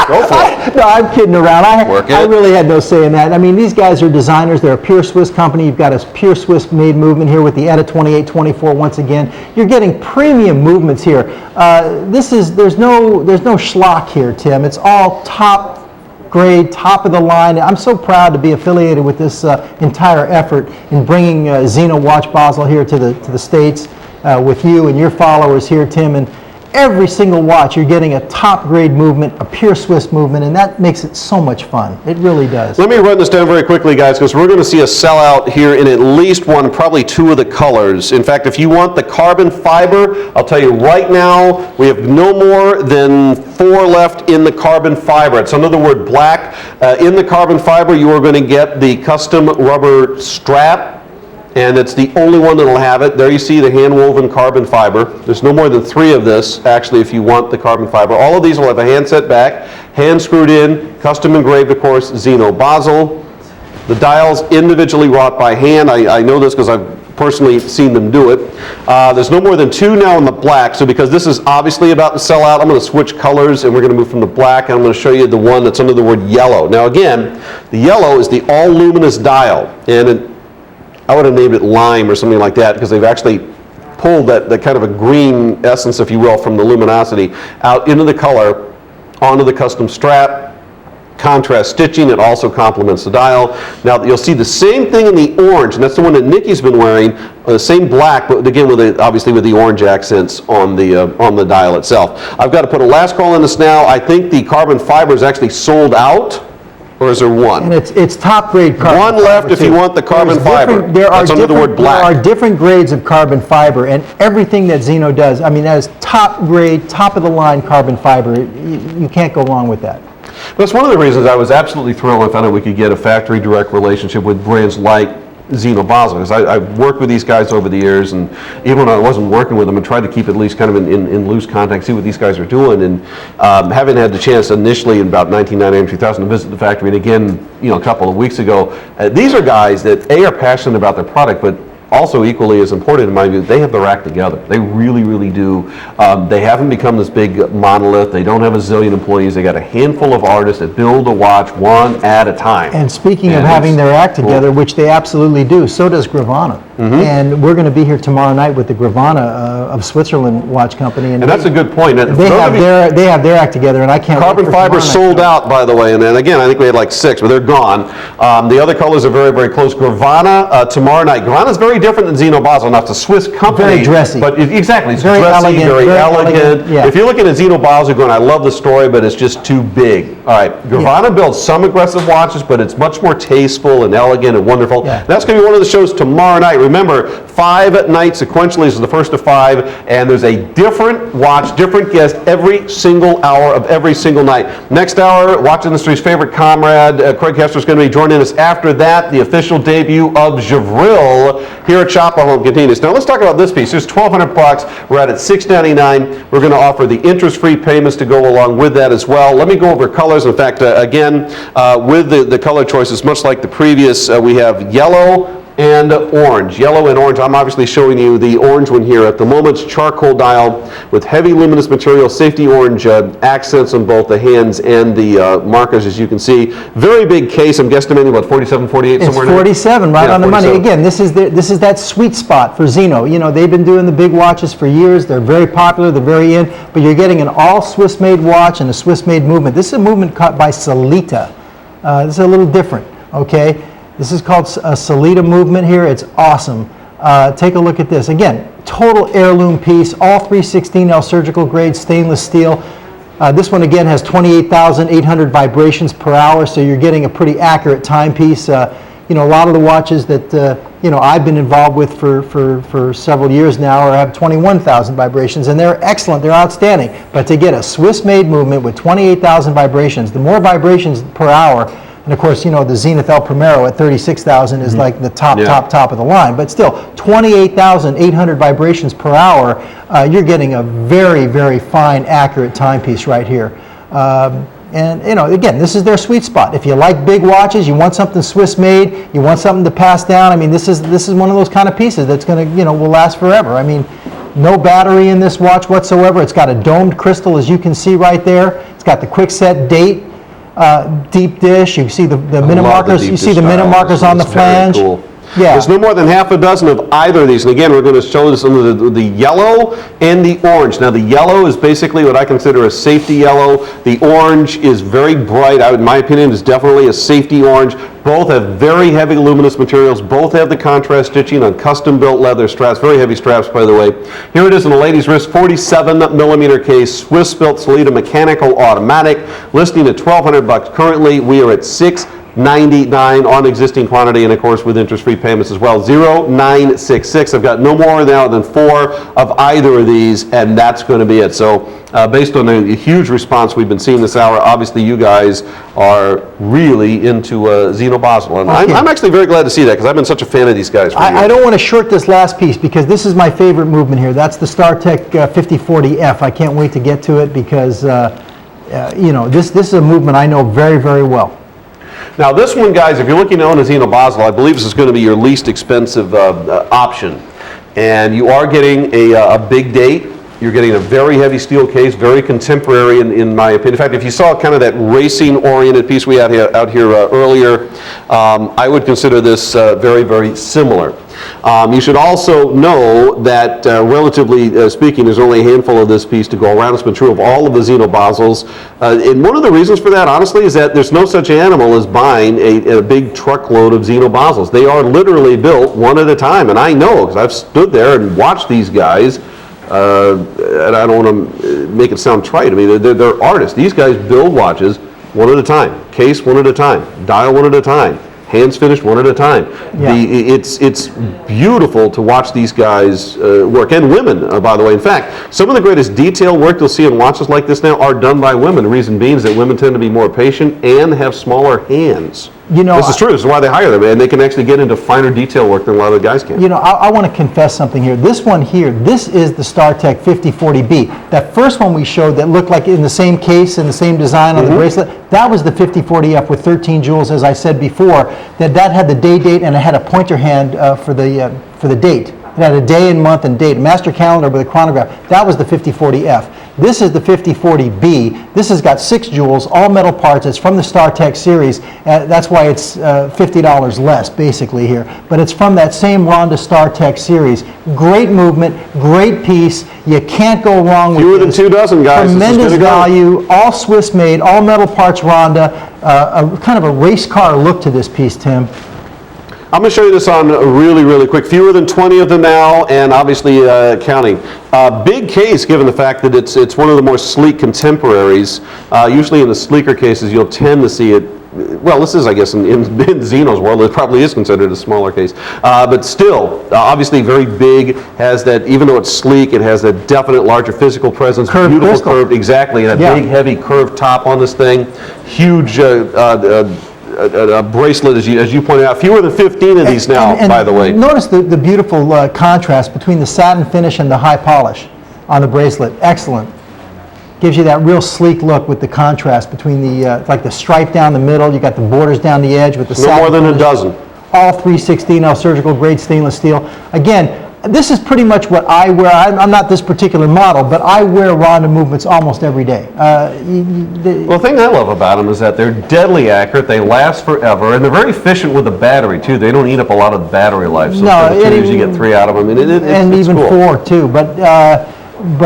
Go for it. No, I'm kidding around. I it. really had no say in that. I mean, these guys are designers. They're a pure Swiss company. You've got a pure Swiss made movement here with the ETA 2824 once again. You're getting premium movements here. There's no schlock here, Tim. It's all top grade, top of the line. I'm so proud to be affiliated with this entire effort in bringing Zeno Watch Basel here to the States with you and your followers here, Tim. And every single watch, you're getting a top grade movement, a pure Swiss movement, and that makes it so much fun. It really does. Let me run this down very quickly, guys, because we're going to see a sellout here in at least one, probably two of the colors. In fact, if you want the carbon fiber, I'll tell you right now, we have no more than 4 left in the carbon fiber. It's another word, black. In the carbon fiber, you are going to get the custom rubber strap, and it's the only one that'll have it. There you see the hand-woven carbon fiber. There's no more than 3 of this, actually, if you want the carbon fiber. All of these will have a handset back, hand screwed in, custom engraved, of course, Zeno Basel. The dials individually wrought by hand. I know this because I've personally seen them do it. There's no more than 2 now in the black, so because this is obviously about to sell out, I'm going to switch colors and we're going to move from the black, and I'm going to show you the one that's under the word yellow. Now again, the yellow is the all-luminous dial, and I would have named it lime or something like that because they've actually pulled that kind of a green essence, if you will, from the luminosity out into the color, onto the custom strap. Contrast stitching, it also complements the dial. Now you'll see the same thing in the orange, and that's the one that Nikki's been wearing, the same black, but again obviously with the orange accents on the dial itself. I've got to put a last call in this now. I think the carbon fiber is actually sold out. Or is there one? And it's top grade carbon fiber. One left if you want the carbon fiber. That's under the word black. There are different grades of carbon fiber, and everything that Zeno does, I mean, that is top grade, top of the line carbon fiber. You can't go wrong with that. That's one of the reasons I was absolutely thrilled I found out we could get a factory direct relationship with brands like Zeno Basel, because I've worked with these guys over the years, and even when I wasn't working with them, I tried to keep at least kind of in loose contact, see what these guys are doing, and having had the chance initially in about 1999 2000 to visit the factory, and again, a couple of weeks ago, these are guys that are passionate about their product, but also equally as important in my view, they have their act together. They really, really do. They haven't become this big monolith. They don't have a zillion employees. They got a handful of artists that build a watch one at a time. And speaking of having their act together, which they absolutely do, so does Gravana. And we're going to be here tomorrow night with the Gravana of Switzerland watch company. And that's a good point. They have their act together, and I can't Carbon wait for fiber tomorrow night. sold out, by the way, and then again, I think we had like 6, but they're gone. The other colors are very, very close. Gravana tomorrow night. Gravana's very different than Zeno Basel. Now, it's a Swiss company. Very dressy. But exactly, it's Very dressy, elegant, very very elegant. elegant, yeah. If you're looking at Zeno Basel going, I love the story, but it's just too big. All right, Gravana builds some aggressive watches, but it's much more tasteful and elegant and wonderful. Yeah. That's going to be one of the shows tomorrow night. Remember, 5 nights sequentially is the first of 5, and there's a different watch, different guest every single hour of every single night. Next hour, watch industry's favorite comrade, Craig Hester's going to be joining us. After that, the official debut of Javril here at Shop at Home continues. Now let's talk about this piece. Here's $1,200. We're at $699. We're going to offer the interest-free payments to go along with that as well. Let me go over colors. In fact, again, with the color choices, much like the previous, we have yellow and orange. Yellow and orange. I'm obviously showing you the orange one here. At the moment, it's charcoal dial with heavy luminous material, safety orange accents on both the hands and the markers, as you can see. Very big case. I'm guesstimating about 47, 48 somewhere. It's 47, right on the money. 47. Again, this is that sweet spot for Zeno. They've been doing the big watches for years. They're very popular. They're very in. But you're getting an all Swiss-made watch and a Swiss-made movement. This is a movement cut by Solita. This is a little different. Okay. This is called a Solita movement here. It's awesome. Take a look at this. Again, total heirloom piece, all 316L surgical grade stainless steel. This one again has 28,800 vibrations per hour, so you're getting a pretty accurate timepiece. You know, a lot of the watches that you know, I've been involved with for several years now or have 21,000 vibrations, and they're excellent, they're outstanding. But to get a Swiss-made movement with 28,000 vibrations, the more vibrations per hour, and of course, you know, the Zenith El Primero at 36,000 is like the top of the line. But still, 28,800 vibrations per hour, you're getting a very, very fine, accurate timepiece right here. And you know, again, this is their sweet spot. If you like big watches, you want something Swiss-made, you want something to pass down. I mean, this is one of those kind of pieces that's going to, you know, will last forever. I mean, no battery in this watch whatsoever. It's got a domed crystal, as you can see right there. It's got the quick set date. Deep dish. You see the minute markers. You see the minute markers on the flange. Cool. Yeah. There's no more than half a dozen of either of these. And again, we're going to show some of the yellow and the orange. Now, the yellow is basically what I consider a safety yellow. The orange is very bright. In my opinion, is definitely a safety orange. Both have very heavy luminous materials. Both have the contrast stitching on custom-built leather straps. Very heavy straps, by the way. Here it is in a lady's wrist, 47-millimeter case, Swiss-built Solita mechanical automatic, listing at $1,200 currently. We are at $699 on existing quantity, and of course with interest-free payments as well. 0966. I've got no more now than 4 of either of these, and that's going to be it. So based on the huge response we've been seeing this hour, obviously you guys are really into Zeno Basel, and I'm actually very glad to see that because I've been such a fan of these guys for years. I don't want to short this last piece because this is my favorite movement here. That's the StarTech 5040F. I can't wait to get to it because you know, this is a movement I know very, very well. Now this one, guys, if you're looking to own a Zeno Basel, I believe this is going to be your least expensive option. And you are getting a big date. You're getting a very heavy steel case, very contemporary in my opinion. In fact, if you saw kind of that racing-oriented piece we had out here earlier, I would consider this very, very similar. You should also know that, relatively speaking, there's only a handful of this piece to go around. It's been true of all of the Zeno Basels. And one of the reasons for that, honestly, is that there's no such animal as buying a big truckload of Zeno Basels. They are literally built one at a time. And I know, because I've stood there and watched these guys, and I don't want to make it sound trite. I mean, they're artists. These guys build watches one at a time, case one at a time, dial one at a time, hands finished one at a time. Yeah. It's beautiful to watch these guys work, and women, by the way. In fact, some of the greatest detail work you'll see in watches like this now are done by women. The reason being is that women tend to be more patient and have smaller hands. You know, this is true. This is why they hire them, and they can actually get into finer detail work than a lot of the guys can. You know, I want to confess something here. This one here, this is the StarTech 5040B. That first one we showed that looked like in the same case and the same design on the bracelet, that was the 5040F with 13 jewels, as I said before. That had the day date and it had a pointer hand for the date. It had a day and month and date, a master calendar with a chronograph. That was the 5040F. This is the 5040B. This has got 6 jewels, all metal parts. It's from the StarTech series. That's why it's $50 less, basically, here. But it's from that same Ronda StarTech series. Great movement, great piece. You can't go wrong with Fewer than 2 dozen, guys. Tremendous value, all Swiss-made, all metal parts Ronda. Kind of a race car look to this piece, Tim. I'm going to show you this on really, really quick. Fewer than 20 of them now, and obviously counting. Big case, given the fact that it's one of the more sleek contemporaries. Usually in the sleeker cases, you'll tend to see it. Well, this is, I guess, in Zeno's world, it probably is considered a smaller case. But still, obviously very big, has that, even though it's sleek, it has that definite larger physical presence. Curved beautiful crystal. curved, exactly, and a big, heavy curved top on this thing. Huge a bracelet, as you pointed out. Fewer than 15 of these now, and by the way. Notice the beautiful contrast between the satin finish and the high polish on the bracelet. Excellent. Gives you that real sleek look with the contrast between the, like the stripe down the middle, you got the borders down the edge with the satin No more than finish. a dozen. All 316L surgical grade stainless steel. Again, this is pretty much what I wear. I'm not this particular model, but I wear Ronda movements almost every day. Well, the thing I love about them is that they're deadly accurate, they last forever, and they're very efficient with the battery, too. They don't eat up a lot of battery life, so No, instead of 2 years, you get 3 out of them, and and it's even cool. 4 too. But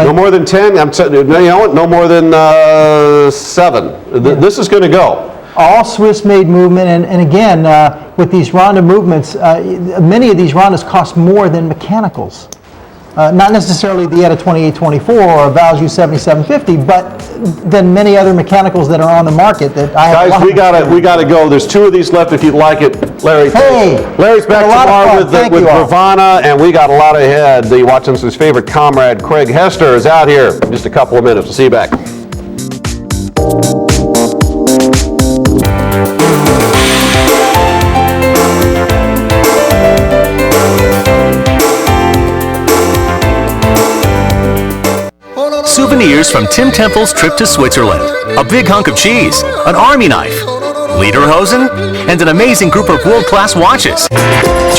No more than 10, you know what, no more than 7. This is going to go. all Swiss-made movement, and again, with these Ronda movements, many of these Rondas cost more than mechanicals. not necessarily the ETA 2824 or a Value 7750, but than many other mechanicals that are on the market that I have. Guys, we gotta go. There's 2 of these left if you'd like it. Larry, hey, Larry's back a lot of tomorrow fun. with Thank you all. Ravana, and we got a lot ahead. The Watson's favorite comrade, Craig Hester, is out here in just a couple of minutes. We'll see you back. Souvenirs from Tim Temple's trip to Switzerland. A big hunk of cheese, an army knife, lederhosen, and an amazing group of world-class watches.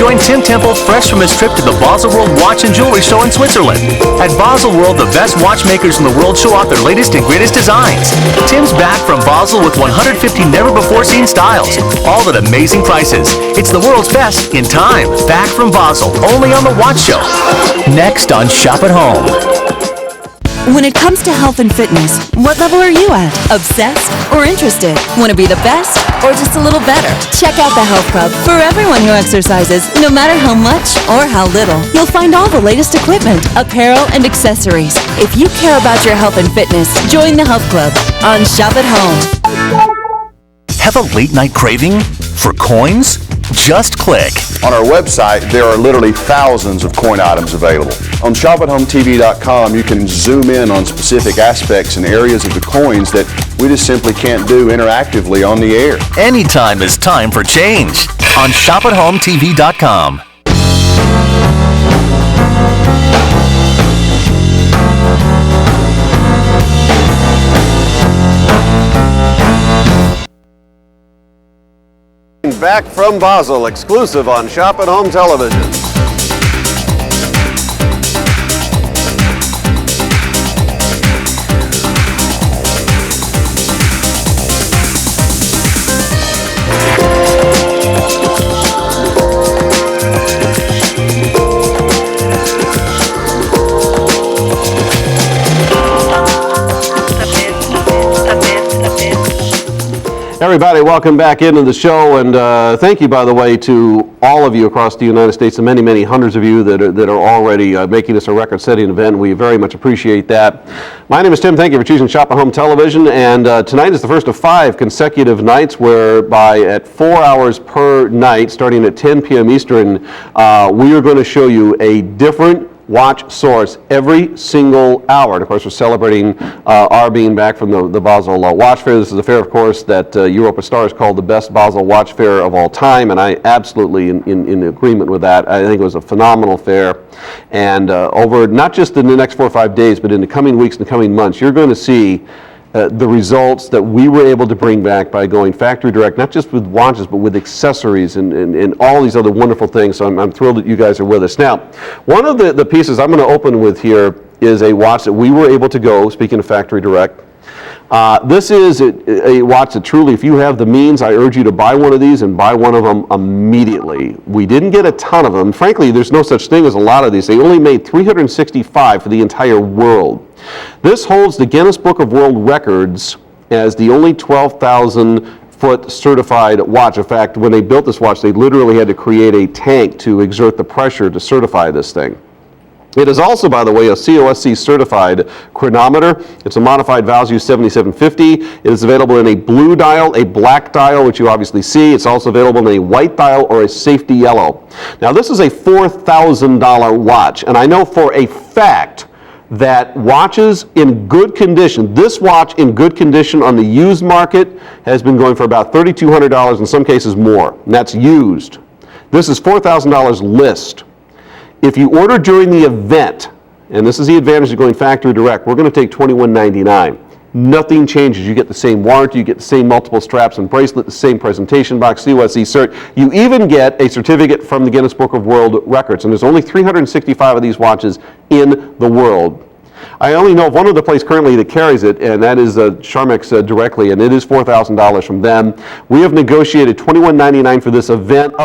Join Tim Temple fresh from his trip to the Basel World Watch and Jewelry Show in Switzerland. At Basel World, the best watchmakers in the world show off their latest and greatest designs. Tim's back from Basel with 150 never-before-seen styles, all at amazing prices. It's the world's best in time. Back from Basel, only on the Watch Show. Next on Shop at Home. When it comes to health and fitness, what level are you at? Obsessed or interested? Want to be the best or just a little better? Check out the Health Club for everyone who exercises, no matter how much or how little. You'll find all the latest equipment, apparel, and accessories. If you care about your health and fitness, join the Health Club on Shop at Home. Have a late-night craving for coins? Just click. On our website, there are literally thousands of coin items available. On shopathometv.com, you can zoom in on specific aspects and areas of the coins that we just simply can't do interactively on the air. Anytime is time for change on shopathometv.com. Back from Basel, exclusive on Shop at Home Television. Everybody, welcome back into the show, and thank you, by the way, to all of you across the United States, the many, many hundreds of you that are already making this a record-setting event. We very much appreciate that. My name is Tim. Thank you for choosing Shop at Home Television, and tonight is the first of 5 consecutive nights whereby at 4 hours per night, starting at 10 p.m. Eastern, we are going to show you a different watch source every single hour. And of course, we're celebrating our being back from the Basel Watch Fair. This is a fair, of course, that Europa Stars called the best Basel Watch Fair of all time, and I absolutely in agreement with that. I think it was a phenomenal fair. And over not just in the next 4 or 5 days, but in the coming weeks and the coming months, you're going to see the results that we were able to bring back by going factory direct, not just with watches, but with accessories and all these other wonderful things. So I'm thrilled that you guys are with us. Now, one of the pieces I'm going to open with here is a watch that we were able to go, speaking of factory direct. This is a watch that truly, if you have the means, I urge you to buy one of these and buy one of them immediately. We didn't get a ton of them. Frankly, there's no such thing as a lot of these. They only made 365 for the entire world. This holds the Guinness Book of World Records as the only 12,000-foot certified watch. In fact, when they built this watch, they literally had to create a tank to exert the pressure to certify this thing. It is also, by the way, a COSC certified chronometer. It's a modified Value 7750. It is available in a blue dial, a black dial, which you obviously see. It's also available in a white dial or a safety yellow. Now, this is a $4,000 watch, and I know for a fact that watches in good condition, this watch in good condition on the used market has been going for about $3,200, in some cases more, and that's used. This is $4,000 list. If you order during the event, and this is the advantage of going factory direct, we're going to take $21.99. Nothing changes. You get the same warranty, you get the same multiple straps and bracelet, the same presentation box, COSC cert. You even get a certificate from the Guinness Book of World Records, and there's only 365 of these watches in the world. I only know of one other place currently that carries it, and that is Charmex directly, and it is $4,000 from them. We have negotiated $21.99 for this event.